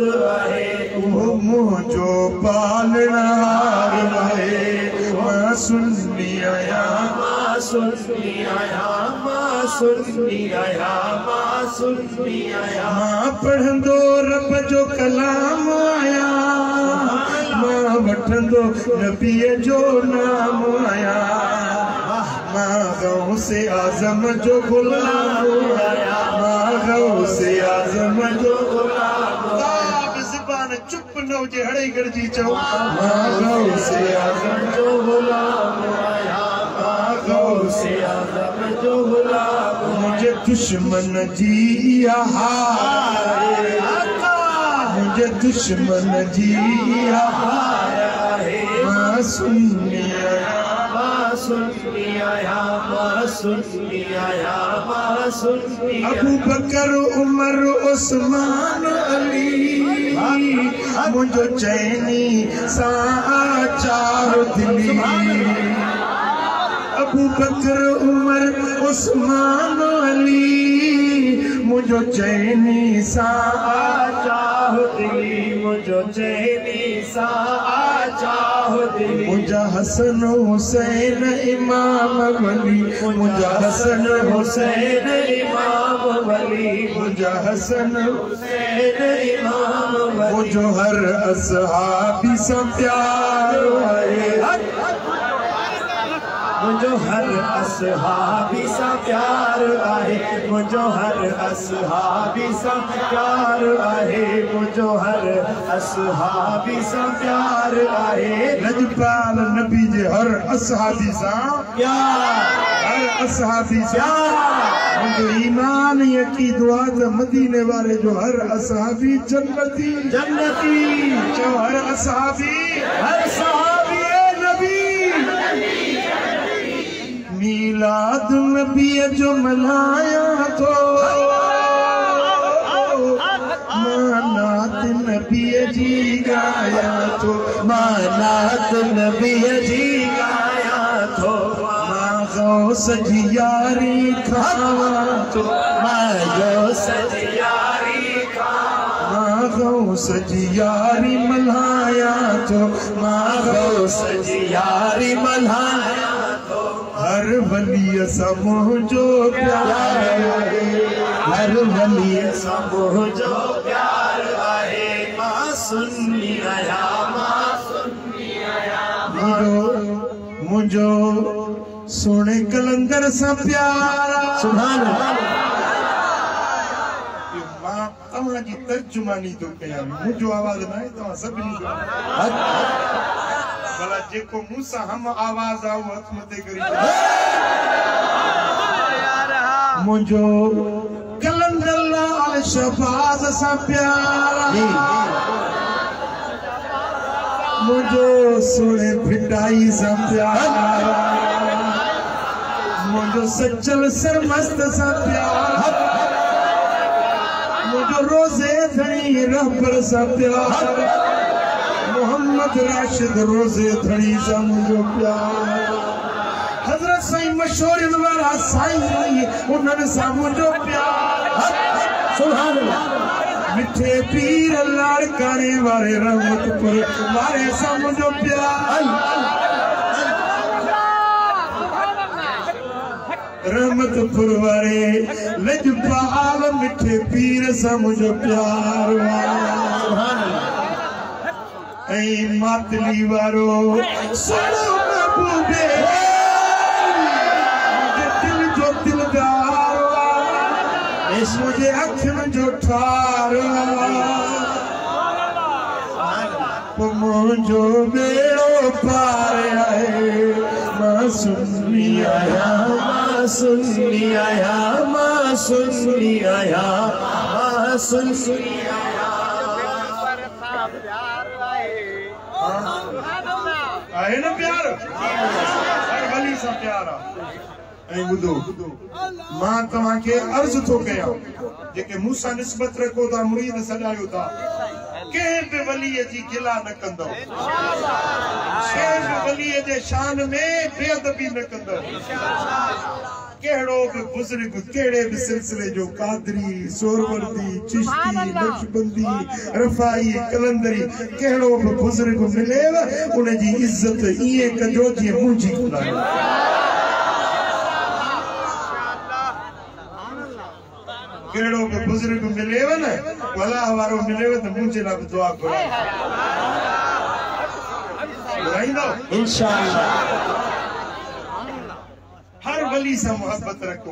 [SPEAKER 2] है वो मुझो पालनहार है मां सुन्नी आहियां मां सुन्नी आहियां मां सुन्नी आहियां मां सुन्नी आहियां मां पढ़ंदो रब जो कलाम आया मां वठंदो नबीअ जो नाम आया मां गौसे आज़म जो गुलाम आया मां गौसे आज़म जो गुलाम ज़बान चुप न हुजे हड़े गड़जी चओ मां गौसे आज़म जो गुलाम आया मां गौसे आज़म जो गुलाम मुझे दुश्मन जी हार मुझे दुश्मन जी हार मां सुन्नी आहियां मां सुन्नी आहियां मां सुन्नी आहियां मां सुन्नी अबू बकर उमर उस्मान अली मुझो चैनी सां चार दिली अबू बकर उमर उस्मान अली मुझो चैनी सा चाह दिली मुझो चैनी सा चाह दिली मुझा हसन हुसैन इमाम वली मुझा हसन हुसैन इमाम वली मुझा हसन हुसैन इमाम वली मुझो हर असहाबी सा प्यार है मुझो हर असहाबी सा प्यार आहे मुझो हर असहाबी सा प्यार आहे मुझो हर असहाबी सा प्यार आहे लजपाल नबी जे हर असहाबी सा प्यार हर असहाबी सा मुझो ईमान यकीन दुआ मदीने वाले जो हर असहाबी जन्नती जन्नती जो हर असहाबी हर सहाबी नबी मीलाद नबी जो मनाया तो मानात नबी जी गाया तो मानात नबी जी गाया तो मां गौस जी यारी खावा तो मां गौस जी यारी खावा मां गौस जी यारी मल्हाया तो मां गौस जी यारी मल्हाया हर वली सब जो प्यार आहे हर वली सब जो प्यार आहे मां सुन्नी आहियां मां सुन्नी आहियां मुझो सोने कलंदर सा प्यार सुभान अल्लाह मां तमा जी तर्जुमानी तो कया मुझो आवाज ना है तमा सभी तो भला जेको मूसा हम आवाज आउ हथ मथे करी मुझो कलंदर लाल शफाज सा प्यारा मुझो सोने भिटाई सा प्यारा मुझो सचल सर मस्त सा प्यारा मुझो रोजे धनी रहबर सा प्यारा मोहम्मद राशिद रोजे धनी सा मुझो प्यारा हजरत साईं मशहूर वाला साईं उन्हनि सा मुझो प्यारा सुभान अल्लाह मिठे पीर लाड़काने वाले रहमतपुर वाले सा मुझो प्यार रहमतपुर वाले लजपाल मिठे पीर सा मुझो प्यार ऐ मातली वारो सोनो महबूबे दिल जो दिलदार मुझे अखिन जो ठार मुझो बेड़ो पार आए मां सुनी आया मां सुनी आया मां सुनी आया मां सुनी आया आए ना प्यार हर गली सा प्यार ऐ बुधो मां तवा के अर्ज तो कया जेके मूसा निस्बत रखो ता मुरीद सजायो ता के बे वली जी गिला न कंदो के बे वली जे शान में बेअदबी न कंदो केड़ो बे बुजुर्ग केड़े बे सिलसिले जो कादरी सोरवर्दी चिश्ती नक्शबंदी रफाई कलंदरी केड़ो बे बुजुर्ग मिलेव उन जी इज्जत इए कजो जी मुंजी खुदा केड़ो के बुजुर्ग मिलेव न वला हवारो मिलेव त मुझे ला दुआ करो बुराइंदो इंशाअल्लाह हर वली से मोहब्बत रखो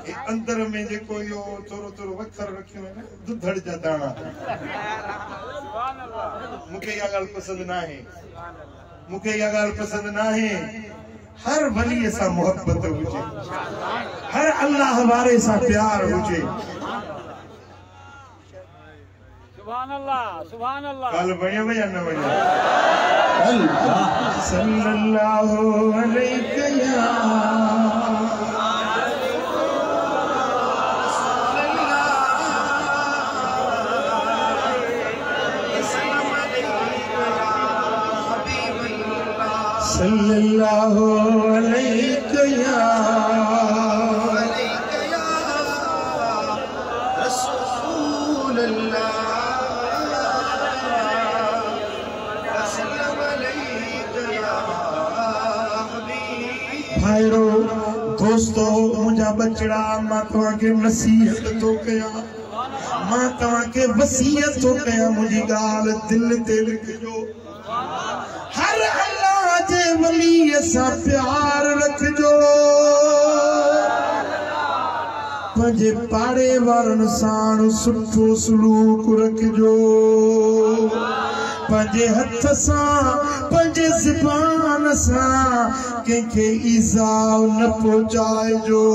[SPEAKER 2] ए अंदर में जे कोई थोरो थोरो वक्र रखियो है ना दुधड़ जा दाना सुभान अल्लाह मुके या गाल पसंद ना है मुके या गाल पसंद ना है हर वली सा मोहब्बत हुजे हर अल्लाह वारे सा प्यार हुजे सुभान अल्लाह कल बढ़िया भैया न बढ़िया अल्लाह सल्लल्लाहु अलैहि या सल्लल्लाहु अलैहि या रसूल अल्लाह सल्लल्लाहु अलैहि या हबीब भाईरो दोस्तों मुझा बचड़ा मां तवा के नसीहत तो कया मां तवा के वसीयत तो कया मुझी गाल दिल ते लिखजो हर जे वली सा प्यार रखजो पंजे पाड़े वारन साण सुठो सलूक रखजो पंजे हथ सा पंजे ज़बान सा कंहिंखे ईज़ा न पहुचाइजो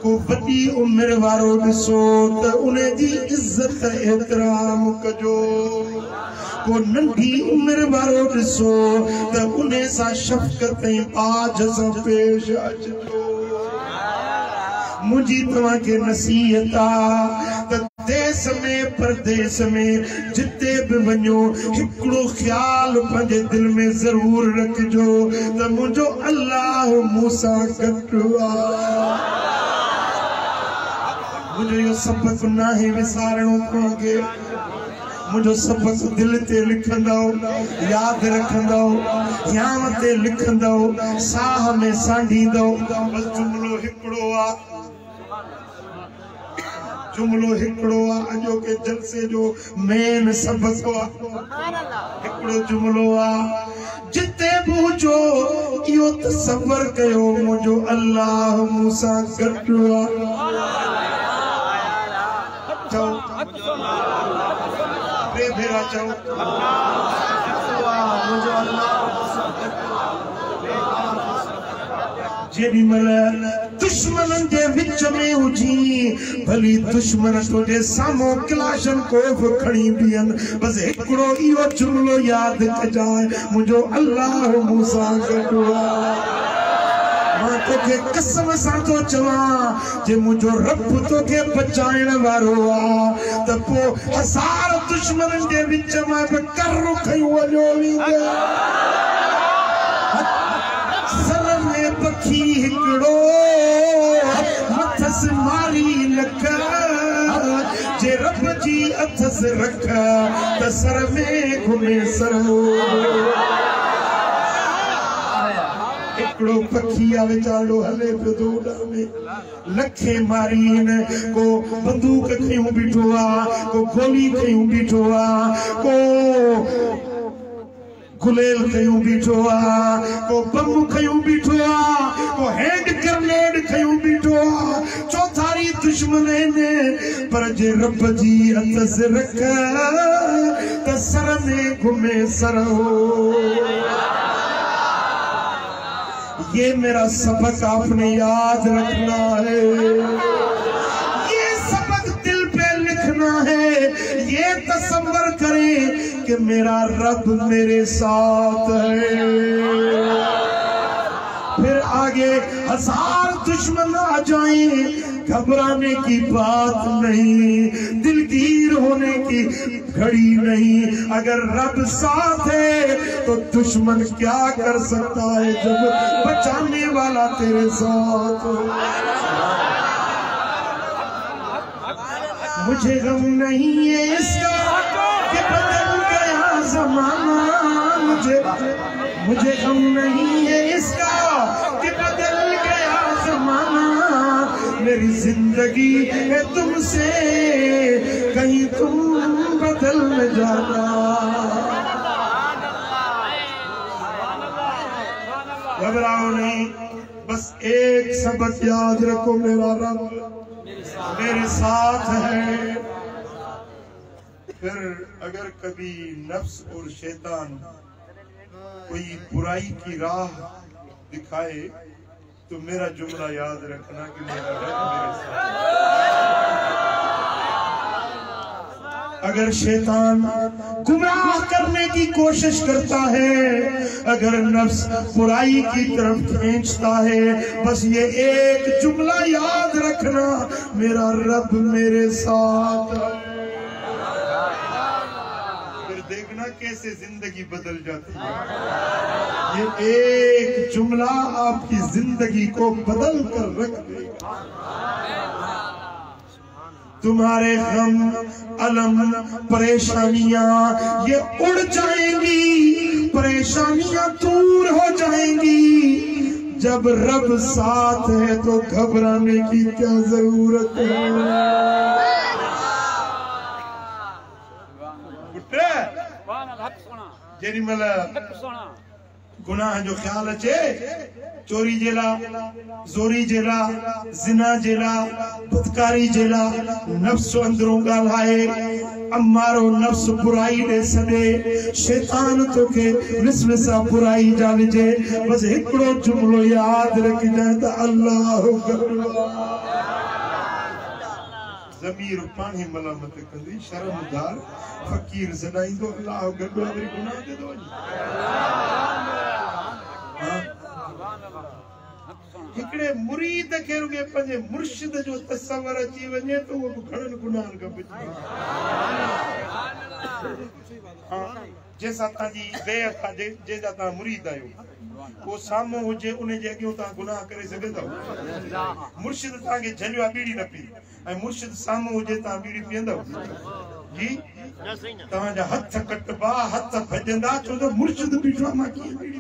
[SPEAKER 2] को वॾी उम्र वारो ॾिसो त उन जी इज़त एतिराम कजो को नंढी उम्र वारो ॾिसो त उन सां शफ़क़त ऐं आज सां पेश अचजो मुझी तव्हां खे नसीहत त देश में परदेश में जिते भी वञो हिकिड़ो ख्याल पंहिंजे दिल में ज़रूर रखजो त मुंहिंजो अल्लाह मूंसां गॾु आहे मुझे यो सबक ना है विसारणो तव्हांखे मुझो सबक दिल ते लिखंदो याद रखंदो याम ते लिखंदो साह में सांडींदो बस जुमलो हिकड़ो आ अजो के जलसे जो मेन सबक आ हिकड़ो जुमलो आ जिते पूछो यो तसव्वुर कयो मुझो अल्लाह मूंसां गॾु आ तेरा चओ
[SPEAKER 1] मुझे अल्लाह
[SPEAKER 2] जेडी मल दुश्मन के विच में हुजी भली दुश्मन तोजे सामो क्लाशन कोफ खड़ी बियन बस एकड़ो इहो जुमलो याद कजाए मुझो अल्लाह मूसा गडुआ मां तोखे कसम सां तो चवा जे मुझो रब तोखे बचाइण वारो आ त पो हजार दुश्मनन जे विच में be कर खयो वञो वींदे पखी हिकड़ो मथस मारी लख जे रब जी अथस रख त सर में घुमे सरो हिकड़ो पखी आ वीचारो हले पियो दोड़ा में लखे मारीन को बंदूक खयूं बीठो आ को गोली खयूं बीठो आ को गुलेल खयूं बीठो आ को बम खयूं बीठो आ को हैंड ग्रेनेड खयूं बीठो आ चौथारी दुश्मन ने पर जे रब जी अथस रख त सर में घुमे सरो ये मेरा सबक आपने याद रखना है ये सबक दिल पे लिखना है ये तसव्वुर करें कि मेरा रब मेरे साथ है फिर आगे हजार दुश्मन आ जाएं घबराने की बात नहीं दिलगीर होने की घड़ी नहीं अगर रब साथ है तो दुश्मन क्या कर सकता है जब बचाने वाला तेरे साथ मुझे गम नहीं है इसका कि बदल गया जमाना मुझे गम नहीं है इसका कि बदल गया जमाना मेरी जिंदगी है तुमसे कहीं तुम बदल न जाना घबराओ नहीं बस एक सबक याद रखो मेरा रब मेरे साथ है फिर अगर कभी नफ्स और शैतान कोई बुराई की राह दिखाए तो मेरा जुमला याद रखना कि मेरा रब मेरे साथ। अगर शैतान गुमराह करने की कोशिश करता है अगर नफ्स बुराई की तरफ खींचता है बस ये एक जुमला याद रखना मेरा रब मेरे साथ है। देखना कैसे जिंदगी बदल जाती है ये एक जुमला आपकी जिंदगी को बदल कर रख देगा तुम्हारे गम अलम परेशानियां ये उड़ जाएंगी परेशानियां दूर हो जाएंगी जब रब साथ है तो घबराने की क्या जरूरत है जेरी मल गुनाह जो ख्याल अचे चोरी जेला जोरी जेला जिना जेला बदकारी जेला नफ्स अंदरों गालाए अम्मारो नफ्स बुराई दे सदे शैतान तो के विसवसा बुराई जाने जे बस एकड़ो जुमलो याद रख जाए त अल्लाह ज़मीर पानी मलामत कंदी शर्मदार फकीर सदाईंदो अल्लाह गडो वरी गुनाह दे दो हिकड़े मुरीद के रुगे पंजे मुर्शिद जो तस्वर अची वने तो वो घणन गुनाहन का बची जैसा ताजी बेअता जेदा ता मुरीद आयो वो सामो हुजे उन जे अगियो ता गुनाह करे सघंदा मुर्शिद ता के झलियो बीड़ी न पी ऐ मुर्शिद सामो हुजे ता बीड़ी पींदो जी तवा जा हथ कटबा हथ भजंदा छो तो मुर्शिद बीठो मा की बीड़ी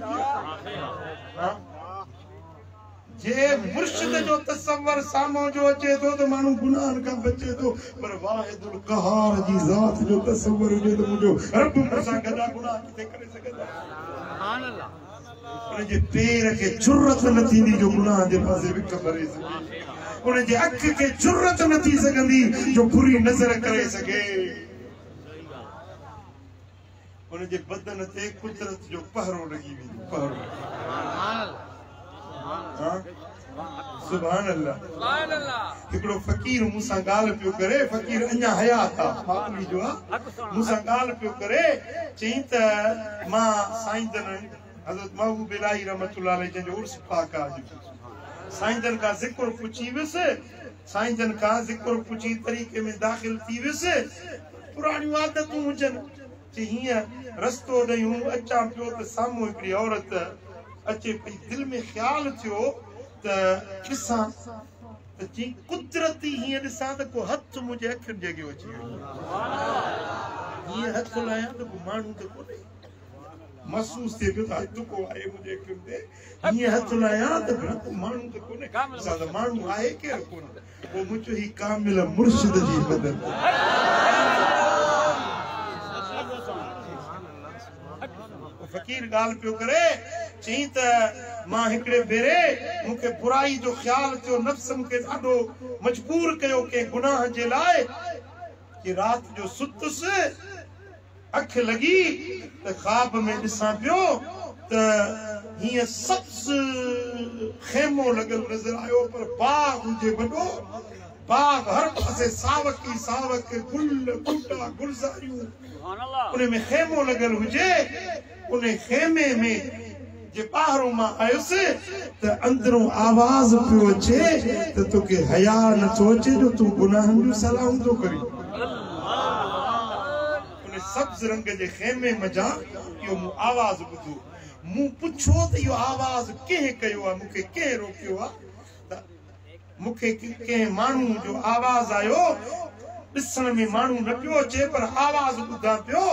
[SPEAKER 2] हां जे मुर्शिद जो तस्वर सामो जो अचे तो मानू गुनाहन का बचे तो पर वाहिदुल कहार जी जात जो तस्वर हुजे तो मुजो रब मुसा गदा गुनाह किथे करे सघंदा सुभान अल्लाह उन जे पैर के जुर्रत न थींदी जो गुनाह जे पासे विक भरे सके उन जे अख के जुर्रत न थी सघंदी जो बुरी नजर करे सके
[SPEAKER 3] उनजे बदन ते कुदरत जो पहरो लगी वेंदो पहरो सुभान अल्लाह हिकड़ो फकीर मूंसां ॻाल्हि पियो करे फकीर अञा हयात आहे फाकली जो आहे मूंसां ॻाल्हि पियो करे चई त मां साईंदन हज़रत महबूब इलाही रहमतुल्लाह अलैह जंहिंजो उर्स पाक आहे साईंदन खां ज़िक्र पुछी वियुसि साईंजन खां ज़िक्र पुछी तरीक़े में दाख़िल थी वियुसि पुराणियूं आदतूं हुजनि चई हीअं रस्तो ॾेयूं अचां पियो त साम्हूं हिकिड़ी औरत अचे पई दिलि में ख़्यालु थियो त ॾिसां त चई कुदरती हीअं ॾिसां त को हथ मुंहिंजे अखियुनि जे अॻियां अची वियो हीअं हथ लाहियां त को माण्हू त कोन्हे महसूस थिए पियो त हथ को आहे मुंहिंजे अखियुनि ते हीअं हथ लाहियां त माण्हू त कोन्हे असां त माण्हू आहे केरु कोन पोइ मुंहिंजो ही कामिल मुर्शिद जी मदद फकीर ॻाल्हि पियो करे चई त मां हिकिड़े भेरे मूंखे बुराई जो ख़्यालु थियो नफ़्स मूंखे ॾाढो मजबूर कयो के गुनाह जे लाइ कि राति जो सुतुसि अख लॻी त ख्वाब में ॾिसां पियो त हीअं सब्ज़ खेमो लॻल नज़र आयो पर बाग़ हुजे वॾो बाग़ हर पासे सावक ई सावक गुल बूटा गुलज़ारियूं उन में खेमो लॻल हुजे उन खेमे में जे ॿाहिरों मां आयुसि त अंदरों आवाज़ पियो अचे त तोखे हया नथो अचे जो तूं गुनाहनि जूं सलाहूं थो करी उन सब्ज़ रंग जे खेमे मज़ा इहो मूं आवाज़ ॿुधो मूं पुछो त इहो आवाज़ कंहिं कयो आहे मूंखे कंहिं रोकियो आहे त मूंखे कंहिं माण्हू जो आवाज़ आयो ॾिसण में माण्हू न पियो अचे पर आवाज़ ॿुधां पियो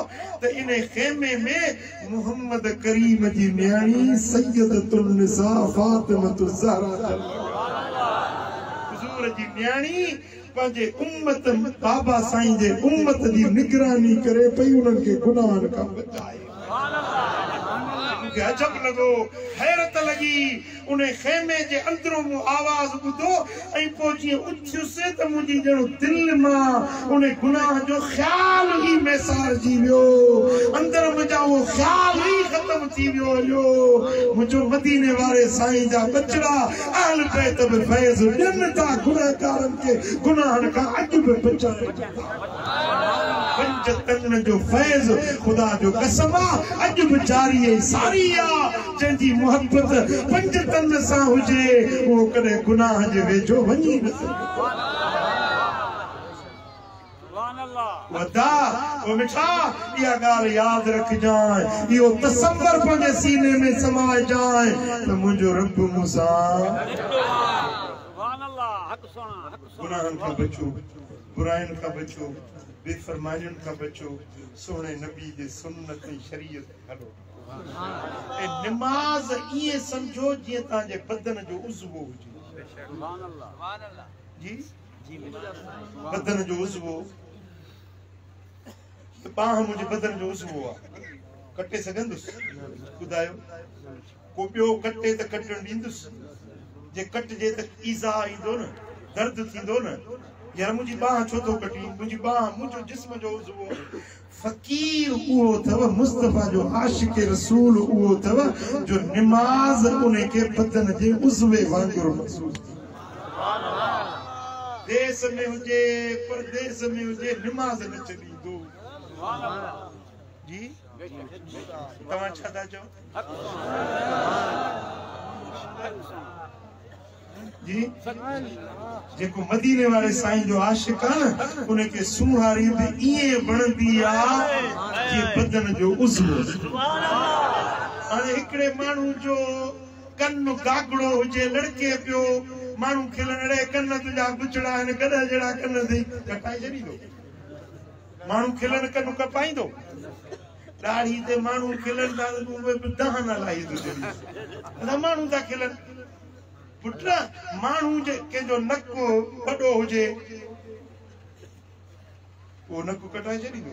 [SPEAKER 3] त इन खेमे में मोहम्मद करीम जी न्याणी सैयदतुन निसा फातिमतुज़ ज़हरा हुज़ूर जी न्याणी पंहिंजे उम्मत बाबा साईं जे उम्मत जी निगरानी करे पई उन्हनि खे गुनाहनि खां बचाए मूंखे अजब लॻो हैरत लॻी उन खेमे जे अंदरों मूं आवाज़ ॿुधो ऐं पोइ जीअं उथियुसि त मुंहिंजी ॼण दिलि मां उन गुनाह जो ख़्यालु ई मैसारजी वियो अंदर मुंहिंजा उहो ख़्यालु ई ख़तम थी वियो हलियो मुंहिंजो मदीने वारे साईं जा बचड़ा अहल बैत बि फैज़ ॾियनि था गुनहगारनि खे गुनाहनि खां अॼु बि बचाए पंज तन जो फैज़ खुदा जो कसम आहे अॼु बि जारी ऐं सारी आहे जंहिंजी मुहबत पंज तन सां हुजे उहो कॾहिं गुनाह जे वेझो वञी न वदा ओ मिठा इहा ॻाल्हि यादि रखजांइ इहो तसव्वुर पंहिंजे सीने में समाइजांइ त मुंहिंजो रब मूंसां गुनाहनि खां बचो बुराइनि खां बचो बेफरमानियुनि खां बचो सोणे नबी जे सुन्नत ऐं शरीयत हलो ऐं निमाज़ ईअं सम्झो जीअं तव्हांजे बदन जो उज़वो हुजे जी बदन जो उज़वो बाह मुंहिंजे बदन जो उज़वो आहे कटे सघंदुसि ॿुधायो को ॿियो कटे त कटणु ॾींदुसि जे कटिजे त ईज़ा ईंदो न दर्द थींदो न यार मुंहिंजी बाह छो थो कटी मुंहिंजी बाह मुंहिंजो जिस्म जो उज़वो फ़कीर उहो अथव मुस्तफ़ा जो आशिक़ रसूल उहो अथव जो निमाज़ उनखे बदन जे उज़वे वांगुरु महसूस देश में हुजे परदेस में हुजे निमाज़ न छॾींदो जी तव्हां छा था चओ जी जेको मदीने वाले साईं जो आशिक़ आहे न उनखे सुहारी ते ईअं वणंदी आहे जीअं बदन जो उज़वो हाणे हिकिड़े माण्हू जो कन गागड़ो हुजे लड़के पियो माण्हू खिलनि अड़े कन तुंहिंजा बुचड़ा आहिनि गॾ जहिड़ा कन अथई कटाए छॾींदो माण्हू खिलनि कन कपाईंदो ॾाढ़ी ते माण्हू खिलनि था दह न लाई माण्हू था खिलनि पुट माण्हू जे कंहिंजो नकु वॾो हुजे उहो नकु कटाए छॾींदो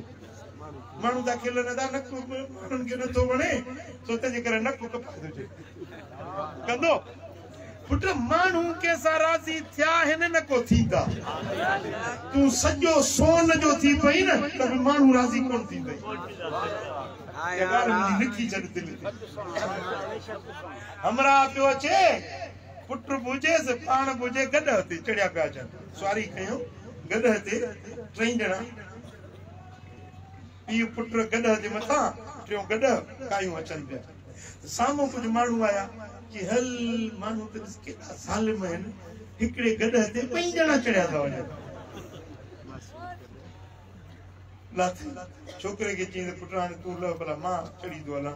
[SPEAKER 3] माण्हू था खिलनि था नकु माण्हुनि खे नथो वणे सो तंहिंजे करे नकु कपाए थो थिए कंदो पुट माण्हू कंहिंसां राज़ी थिया आहिनि न को थींदा तूं सॼो सोन जो थी पई न त माण्हू राज़ी कोन थींदई ये गाल मुझे लिखी चल दिल हमरा पियो छे पुत्र बुझे से पाण बुझे गड हती चढ़िया पिया छन सवारी कयो गड हती ट्रेन जना पी पुत्र गड हती मथा ट्रियो गड कायूं अचन पिया सामो कुछ माण्हू आया कि हल माण्हू त केड़ा साल में हिकड़े गड हती 5 जना चढ़िया था वने लाथी छोकरे के चीज पुटरान तू ल भला मां चढ़ी दो हला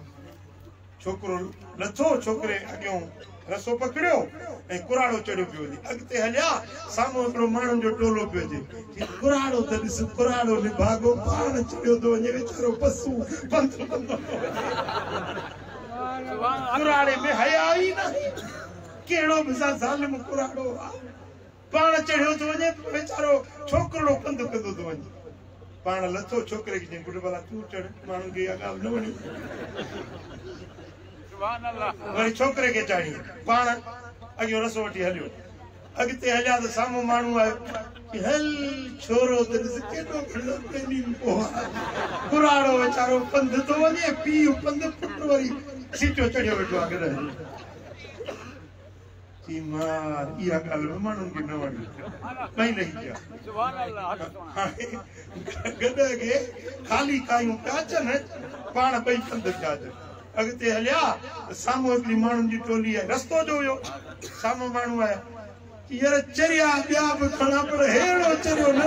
[SPEAKER 3] छोकरो लथो छोकरे अगियो रसो पकड़ियो ए कुराड़ो चढ़ियो पियो अगते हलिया सामो एकड़ो माण्हू जो टोलो पियो जे कुराड़ो त ॾिस कुराड़ो ने भागो पाण चढ़ियो तो वने वेचारो पसू पंथ कुराड़े में हया ही नहीं केड़ो बिसा जालिम कुराड़ो पाण चढ़ियो तो वने वेचारो छोकरो पंध कंदो तो वने पाण लथो छोकरे के पुट वाला तू चढ़ माण्हू के अगा न वणी सुभान अल्लाह वरी छोकरे के चाणी पाण अगियो रसो वठी हलियो अगते हलिया तो सामो माण्हू आयो कि हल छोरो त ॾिस केॾो खणो पेनी पो कुराड़ो वेचारो पंध तो वञे पीउ पंध पुट वरी सीटो चढ़ियो वेठो अगरे की मार इहा गाल में माण्हू के न वणी कहीं नहीं किया सुभान अल्लाह गड के खाली कायूं काचन पाण पई पंध काच अगते हलिया सामो एकली माण्हू जी टोली है रस्तो जो हुयो सामो माण्हू आया यार चरिया बिया भी खड़ा पर हेड़ो चरियो न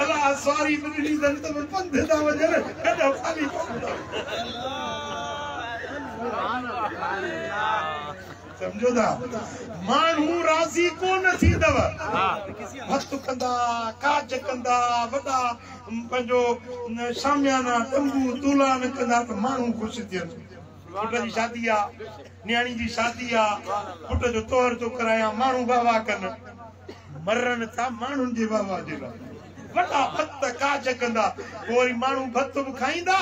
[SPEAKER 3] अला सवारी मिली दन तो पंध दा वजन गड खाली समझो था माण्हू राज़ी कोन थींदव हथ कंदा काज कंदा वॾा पंहिंजो शामियाना तंबू तूला न कंदा त माण्हू ख़ुशि थियनि पुट जी शादी आ न्याणी जी शादी आ पुट जो तोहर तो कराया माण्हू बाबा कनि मरनि था माण्हुनि जे बाबा जे लाइ वॾा भत काज कंदा पोइ वरी माण्हू भत बि खाईंदा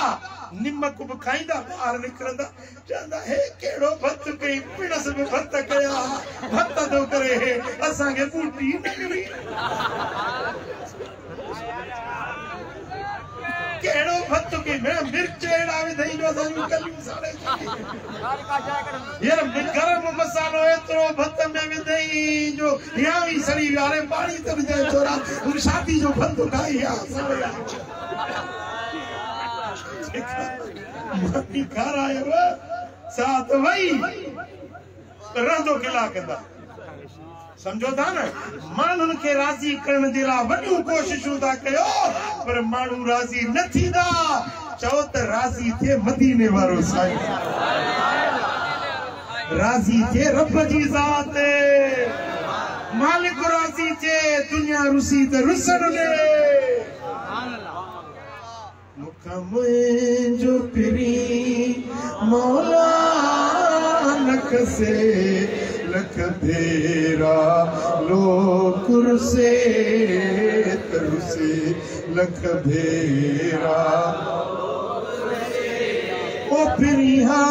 [SPEAKER 3] निमक बि खाईंदा ॿाहिरि निकिरंदा चवंदा हे कहिड़ो भत कई पिणस बि भत कया भत थो करे हे असांखे बूटी न मिली केड़ो भत के मैं मिर्च एड़ा विधई जो असां कलियूं साड़े यार गरम मसालो एतरो भत में विधई जो यावी सड़ी वाले पानी त विझे छोरा उन शादी जो भत खाई आ मानी घर आयो साथ वई रंदो किला कंदा समझो था न माण्हुनि खे राज़ी करण जे लाइ वॾियूं कोशिशूं था कयो पर माण्हू राज़ी न थींदा चओ त राज़ी थिए मदीने वारो साईं राज़ी थिए रब जी ज़ात मालिक राज़ी थिए दुनिया रुसी त रुसण ॾे मुखा मुंहिंजो पिरी मौला नख से लख भेरा लो कुरसे तरुसे लख भेरा ओ पिरिहा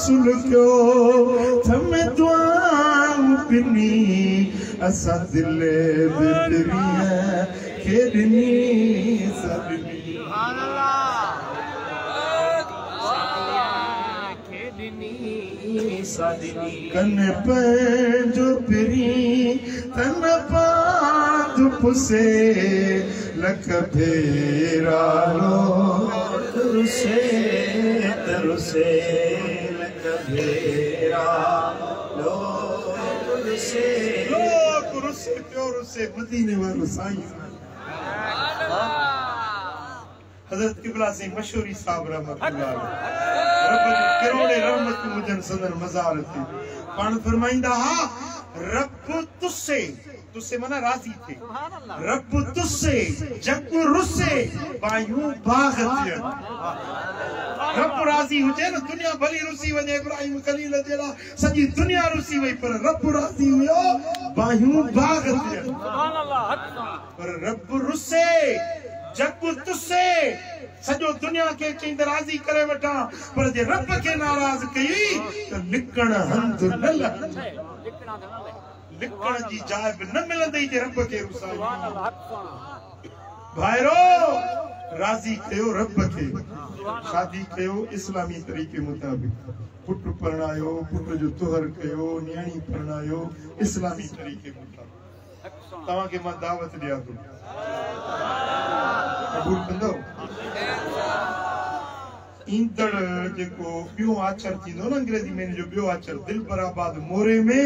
[SPEAKER 3] सुन क्यों थम दुआम पिनी असा दिल बिरिया खेडनी सदनी कन पंहिंजो पिरी तन पांध पुसे लख भेरा लो तुरसे तरुसे लख भेरा लो तुरसे लो कुरसे प्योरसे मदीने वालो साईं हजरत किबला सिंह मशहूरी साहब रहमतुल्लाह रब करोड़े रहमत मुजन सदर मजार थी पान फरमाइंदा हा रब तुसे मना राजी थे रब तुसे जग रुसे बायूं बाग थियन रब राजी हुजे न दुनिया भली रुसी वने इब्राहिम खलील जेला सजी दुनिया रुसी वई पर रब राजी हुयो बायूं बाग थियन सुभान अल्लाह पर रब रुसे जग तुसे सजो दुनिया के चईंद राज़ी करे वठा पर जे रब के नाराज कई तो लिकण हंध न लिकण जी जाइ न मिलंदी जे रब के रुसाई भाइरो राजी कयो रब के शादी कयो इस्लामी तरीके मुताबिक पुट परणायो पुट जो तुहर कयो न्याणी परणायो इस्लामी तरीके मुताबिक तवा के मां दावत दिया तो कबूल कंदो इंदड़ जेको बियो आचर थींदो न अंग्रेजी में जो बियो आचर दिल बराबाद मोरे में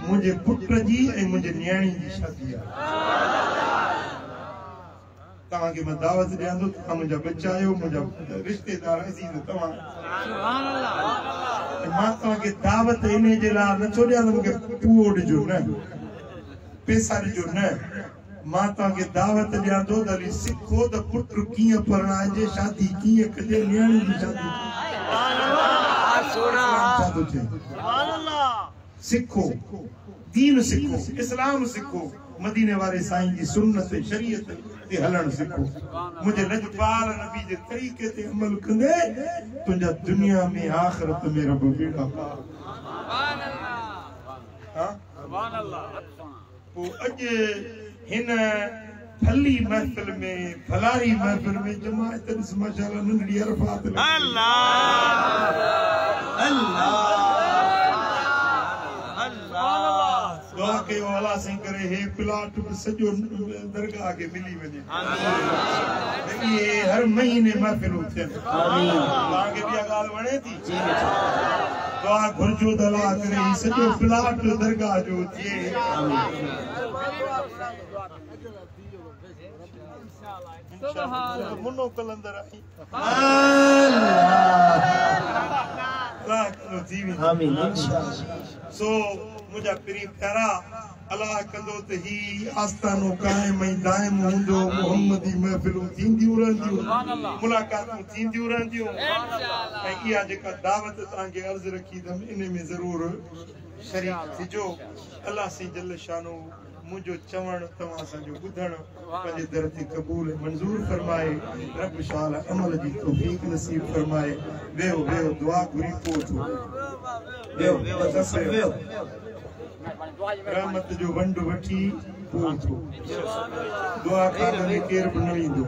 [SPEAKER 3] मुझे पुट जी ए मुझे न्याणी जी शादी है तवा के मैं दावत दिया तो तवा मुझे बच्चा आयो मुझे रिश्तेदार अजीज तवा सुभान अल्लाह मां तवा के दावत इने जे ला न छोड़िया न मुके पूड जो न पैसा जो न मां तवा के दावत दिया तो दली सिखो त पुत्र किए परणाजे शादी किए कजे न्याणी जी शादी सुभान अल्लाह सुभान अल्लाह सिखो दीन सिखो इस्लाम सिखो मदीने वाले साईं जी सुन्नत शरीयत ते हलण सिखो मुझे लजपाल नबी जे तरीके ते अमल कंदे तुंजा दुनिया में आखिरत में रब बेड़ा पार सुभान अल्लाह हां सुभान अल्लाह वो अज हिन फली महफिल में फलारी महफिल में जमात माशाअल्लाह नंढड़ी अरफात अल्लाह अल्लाह दुआ के वाला सिंह करे हे प्लाट सजो दरगाह के मिली वने आमीन ये हर महीने महफिल होते आमीन आगे भी गाल वणे थी दुआ घुरजो दला करे सजो प्लाट दरगाह जो थिए आमीन इंशाअल्लाह मुन्नो कलंदर आई अल्लाह आमीन इंशाअल्लाह सो मुझा प्री प्यारा अल्लाह कंदो त ही आस्थानो कायम ऐं दाइम हूंदो मोहम्मदी महफिलूं थींदियूं रहंदियूं मुलाकातूं थींदियूं रहंदियूं ऐं इहा जेका दावत तव्हांखे अर्ज़ रखी अथमि इन में ज़रूर शरीक थिजो अल्लाह से जल शानो मुझो चवण तव्हां सां जो ॿुधण पंहिंजे दर ते क़बूल मंज़ूर फरमाए रब शाल अमल जी तौफ़ीक़ नसीब फरमाए वेहो वेहो दुआ घुरी पहुचो वेहो वेहो रहमत जो वंड वठी पहुचो दुआ कर में केर बन ईंदो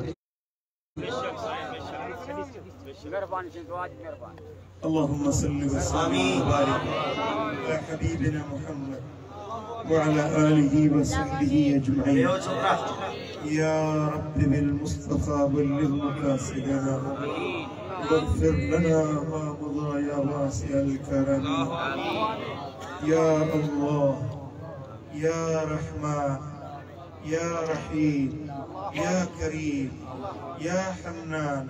[SPEAKER 3] मेहरबानी से दुआ जी मेहरबानी अल्लाहुम्मा सल्लि व सल्लिम व बारिक अला हबीबिना मुहम्मद وعلى آله وصحبه أجمعين يا رب بالمصطفى بلغ مقاصدنا واغفر لنا ما مضى يا واسع الكرم يا الله يا رحمن يا رحيم يا كريم يا حنان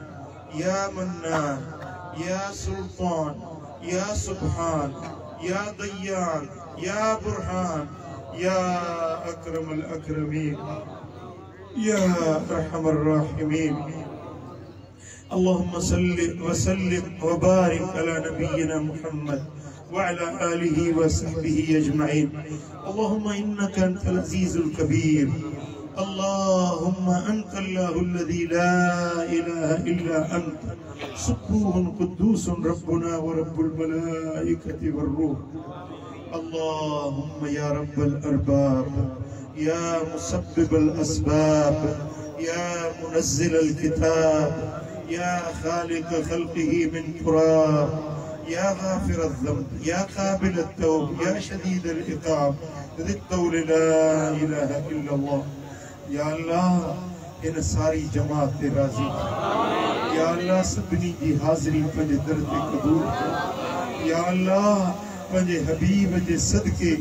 [SPEAKER 3] يا منان يا سلطان يا سبحان يا ضيان يا برهان يا أكرم الأكرمين يا أرحم الراحمين اللهم صل وسلم وبارك على نبينا محمد وعلى آله وصحبه أجمعين اللهم إنك أنت العزيز الكبير اللهم أنت الله الذي لا إله إلا أنت سبوح قدوس ربنا ورب الملائكة والروح اللهم يا رب الأرباب يا مسبب الأسباب يا منزل الكتاب يا خالق خلقه من تراب يا غافر الذنب يا قابل التوب يا شديد العقاب ذي الطول لا إله إلا الله يا الله इन सारी जमात ते राज़ी या अल्लाह सभिनी जी हाज़िरी पंहिंजे दर ते क़बूल या अल्लाह पंहिंजे हबीब जे सदके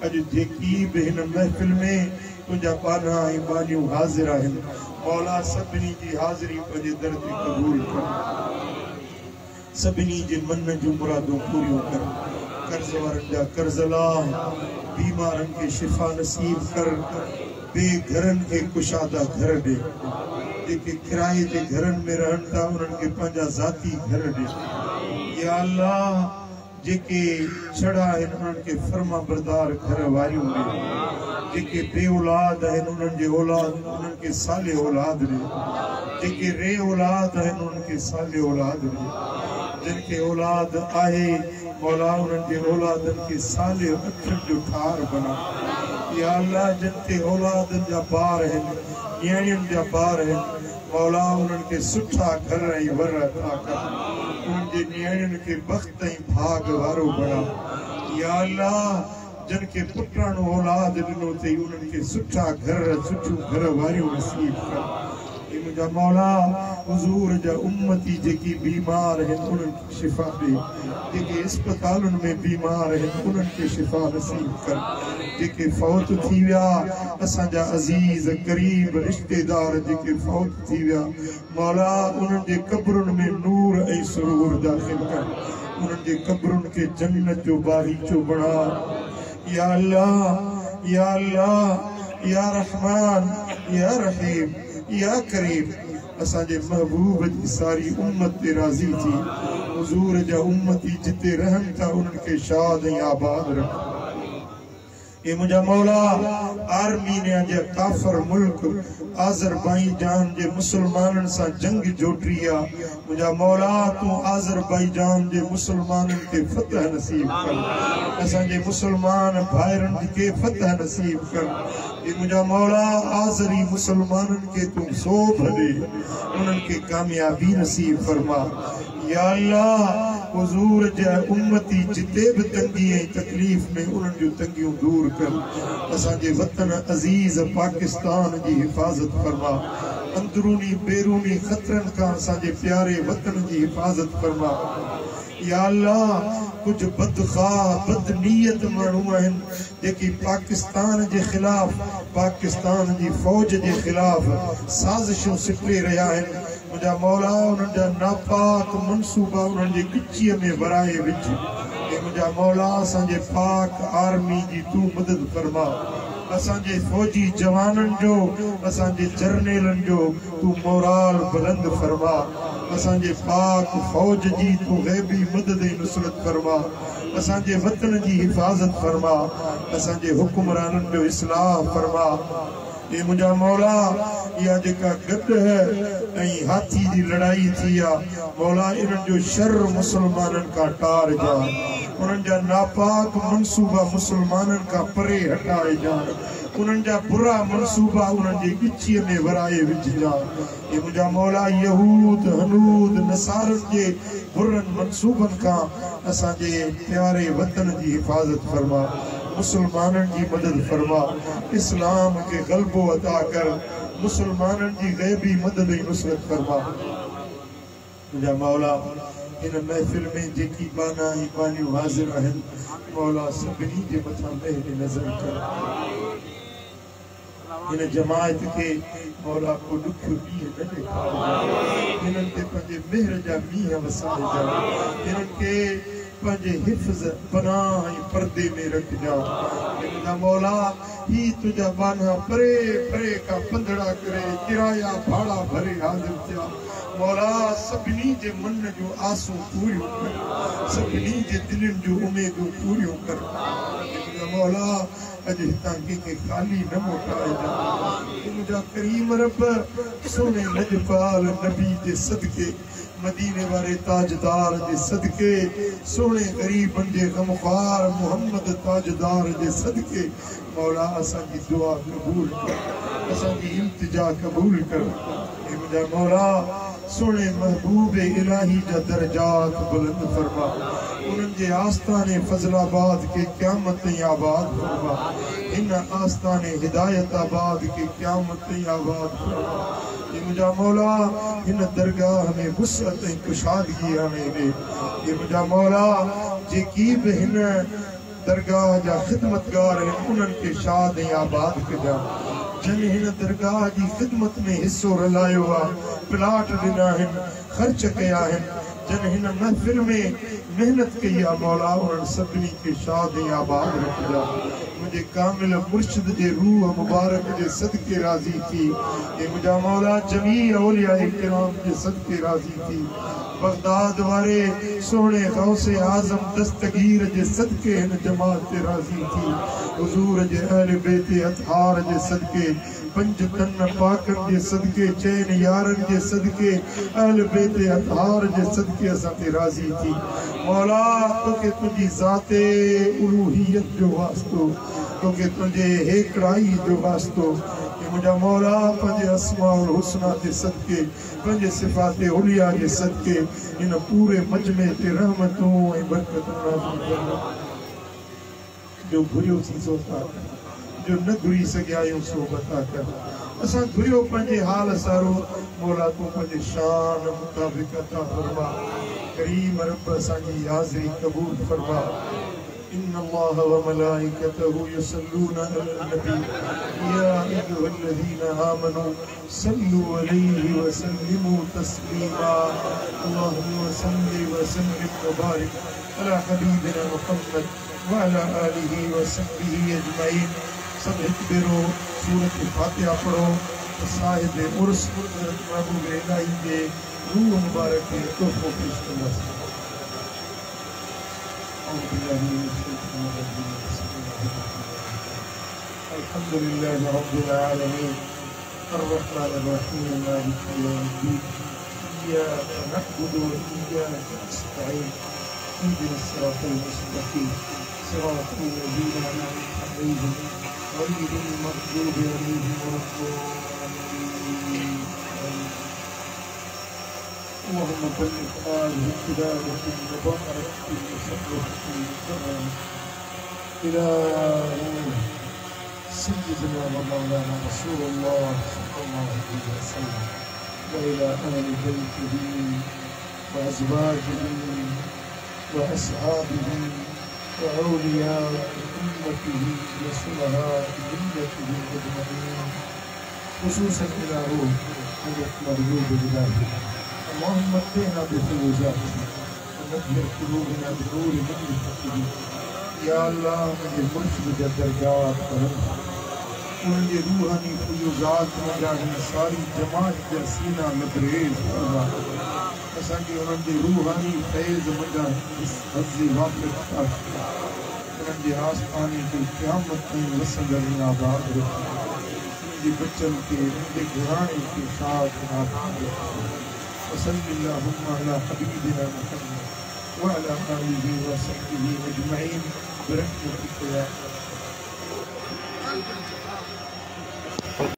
[SPEAKER 3] अॼु जेकी बि हिन महफ़िल में तुंहिंजा बाना ऐं बानियूं हाज़िर आहिनि मौला सभिनी जी हाज़िरी पंहिंजे दर ते क़बूल कर सभिनी जे मन जूं मुरादूं पूरियूं कर कर्ज़ वारनि जा कर्ज़ लाह बीमारनि खे शिफ़ा नसीब कर बेघरनि खे कुशादा घर ॾे जेके किराए जे घरनि में रहनि था उन्हनि खे पंहिंजा ज़ाती घर ॾे या अल्लाह जेके छड़ा आहिनि उन्हनि खे फर्मा बरदार घर वारियूं ॾे जेके बे औलाद आहिनि उन्हनि जे औलाद उन्हनि खे साले औलाद ॾे जेके रे औलाद आहिनि उन्हनि खे साले औलाद ॾे जिन खे औलाद आहे मौला उन्हनि जे औलादनि खे साले अखियुनि जो ठार बना या अल्लाह जिन ते औलादनि जा ॿार आहिनि न्याणियुनि जा ॿार आहिनि मौला उन्हनि खे सुठा घर ऐं वर अता कर उन्हनि जे नियाणियुनि खे बख़्त ऐं भाग वारो बणा या अल्लाह जिन खे पुटण औलाद ॾिनो अथई उन्हनि खे सुठा घर सुठियूं घर वारियूं नसीब कर हे मुंहिंजा मौला हुज़ूर जा उम्मती जेकी बीमार आहिनि उन्हनि खे शिफ़ा ॾे जेके अस्पतालुनि में बीमार आहिनि उन्हनि खे शिफ़ा नसीब कर जेके फौत थी विया असांजा अज़ीज़ क़रीब रिश्तेदार जेके फौत थी विया मौला उन्हनि जे क़ब्रुनि में नूर ऐं सुरूर दाख़िल कर उन्हनि जे क़ब्रुनि खे जन्नत जो बागीचो बणा या अल्लाह या रहमान या रहीम या करीम असांजे महबूब जी सारी उम्मत ते राज़ी थी हुज़ूर जा उम्मती जिते रहनि था उन्हनि खे शाद ऐं आबाद रख ए मुझा मौला आर्मीनिया जे काफर मुल्क आज़रबाईजान जे मुसलमानन सा जंग जोटरिया मुझा मौला तू आज़रबाईजान जे मुसलमानन के फतह नसीब कर असा जे मुसलमान भाईरन के फतह नसीब कर ए मुझा मौला आज़री मुसलमानन के तू सोभ दे उनन के कामयाबी नसीब फरमा या अल्लाह हुज़ूर जा उम्मती जिते भी तंगी ऐं तकलीफ में उन्हनि जो तंगियूं दूर कर असां जे वतन अज़ीज़ पाकिस्तान जी हिफ़ाज़त फरमा अंदरूनी बैरूनी खतरन का असां जे प्यारे वतन जी हिफ़ाज़त फरमा या अल्लाह कुछ बदख़ाह बदनीयत माण्हू आहिनि जेकी पाकिस्तान जे ख़िलाफ़ पाकिस्तान जी फ़ौज जे ख़िलाफ़ साज़िशूं सिपरे रहिया आहिनि मुझा मौला उन्हनि जा नापाक मनसूबा उन्हनि जे गिचीअ में वराए विझ ऐं मुझा मौला असांजे पाक आर्मी जी तू मदद फरमा असांजे फौजी जवाननि जो असांजे जर्नेलनि जो तू मोराल बुलंद फरमा असांजे पाक फौज जी तू गैबी मदद ऐं नुसरत फरमा असांजे वतन जी हिफ़ाज़त फरमा असांजे हुक्मराननि जो इस्लाह फरमा ये मुझा मौला या जेका गद है ऐं हाथी जी लड़ाई थी मौला इन्हनि जो शर मुसलमानन का टार जा उन्हनि जा नापाक मनसूबा मुसलमानन का परे हटाए जा उन्हनि जा बुरा मनसूबा उन्हनि जे गिचीअ में वराए विझ जा ये मुझा मौला यहूद हनूद नसारन जे बुरन मनसूबन का असांजे प्यारे वतन जी हिफ़ाज़त फरमा मुसलमानन जी मदद फरमा इस्लाम के गलबो अता कर मुसलमानन जी गैबी मदद ऐं नुसरत फरमा मुझा मौला इन महफिल में जेकी बाना ऐं बानियूं हाज़िर आहिनि मौला सभिनी जे मथां मेहर नज़र कर इन जमात के मौला को दुख ॾींहं न ॾेखारिजांइ इन्हनि ते पंहिंजे मेहर जा मींहं वसाइजांइ इन्हनि खे पंहिंजे हिफ़्ज़ पनाह ऐं पर्दे में रखजांइ मुंहिंजा मौला ही तुंहिंजा बाना परे परे खां पंधड़ा करे किराया भाड़ा भरे हाज़िर थिया मौला सभिनी जे मन जूं आसूं पूरियूं कर सभिनी जे दिलनि जूं उमेदूं पूरियूं कर मुंहिंजा मौला अज हितां कंहिंखे खाली न मोटाइजां मुंहिंजा करीम रब सोने लजपाल नबी जे सदके मदीने वाले ताजदार जे सदके सोने गरीबन जे गमख्वार मोहम्मद ताजदार जे सदके मौला असांजी दुआ कबूल कर असांजी इल्तिजा कबूल कर मुंहिंजा मौला सोने महबूब इलाही जा दर्जात बुलंद फरमा उन्हनि जे आस्थाने फजलाबाद के क़यामत ताईं आबाद फरमा इन आस्थाने हिदायताबाद के क़यामत ताईं आबाद फरमा मुझा मौला इन दरगाह में वुसअत ऐं कुशादगी आणे ॾे मुझा मौला जेकी बि हिन दरगाह जा ख़िदमतगार आहिनि उन्हनि खे शाद ऐं आबाद कजां जन हिन दरगाह जी ख़िदमत में हिस्सो रलायो आहे प्लाट ॾिना आहिनि ख़र्च कया आहिनि जन हिन महफ़िल में मेहनत कई आहे मौला उन्हनि सभिनी खे शाद ऐं आबाद रखजा मुझे कामिल मुर्शिद जे रूह मुबारक जे सदके राज़ी थी ये मुझा मौला जमी औलिया किराम जे सदके राज़ी थी बगदाद वाले सोने गौसे आज़म दस्तगीर जे सदके हिन जमात ते राज़ी थी हुज़ूर जे अहल बैत अतहार जे सदके पंज तन पाकन जे सदके चैन यारन जे सदके अहल बैत अतहार जे सदके असां ते राज़ी थी मौला तोखे तुंहिंजी ज़ाते उलूहियत जो वास्तो तोखे तुंहिंजे हेकड़ाई जो वास्तो मुझा मौला पंजे अस्माउल हुस्ना के सदके पंजे सिफाते उलिया के सदके इन पूरे मजमे ते रहमतों ए बरकतों नाज़िल फरमा जो घुरियो सी सोता जो न घुरी सघियायूं सो बता कर असां घुरियो पंहिंजे हाल सारो मौला तूं पंहिंजे शान मुताबिक़ अता फरमा करीम रब असांजी हाज़िरी क़बूल फरमा إن الله وملائكته يصلون على النبي يا أيها الذين آمنوا صلوا عليه وسلموا تسليما اللهم صل وسلم وبارك على حبيبنا محمد وعلى آله وصحبه أجمعين सब हिकु सूरत फातिहा पढ़ो साहिब उर्स प्रभु इलाही जे रूह मुबारक खे तोहफ़ो पेश कंदासीं الحمد لله رب العالمين الرحمن الرحيم مالك يوم الدين إياك نعبد وإياك نستعين اهدنا الصراط المستقيم صراط الذين أنعمت عليهم غير المغضوب عليهم ولا الضالين اللهم بلغ هذه التلاوة المباركة المسرة المكرمة إلى سيدنا ومولانا رسول الله صلى الله عليه وسلم وإلى أهل بيته وأزواجه وأصحابه وأولياء أمته وصلهاء ملته أجمعين خصوصا إلى روح حضرة مريوب إلهي اللهم اتنا بفيوزاته ونبهر قلوبنا بنور معرفته يا الله मुझे मुर्शिद दरगाह करम उनके रूहानी फयूज़ात मुजाहिद सारी जमात जा सीना लबरेज फरमा असांखे उन्हनि जे रूहानी फैज़ मुजाहिद इस हज़्ज़े वाक़िअ उन्हनि जे आस्थाने खे क़यामत ताईं वसंदड़ आबाद रखो उन्हनि जे बच्चनि खे उन्हनि जे घराणे खे साथ नाथ रखो वसल्लि अल्लाहुम्मा अला हबीबिना मुहम्मद وعلى آله وصحبه أجمعين برحمتك يا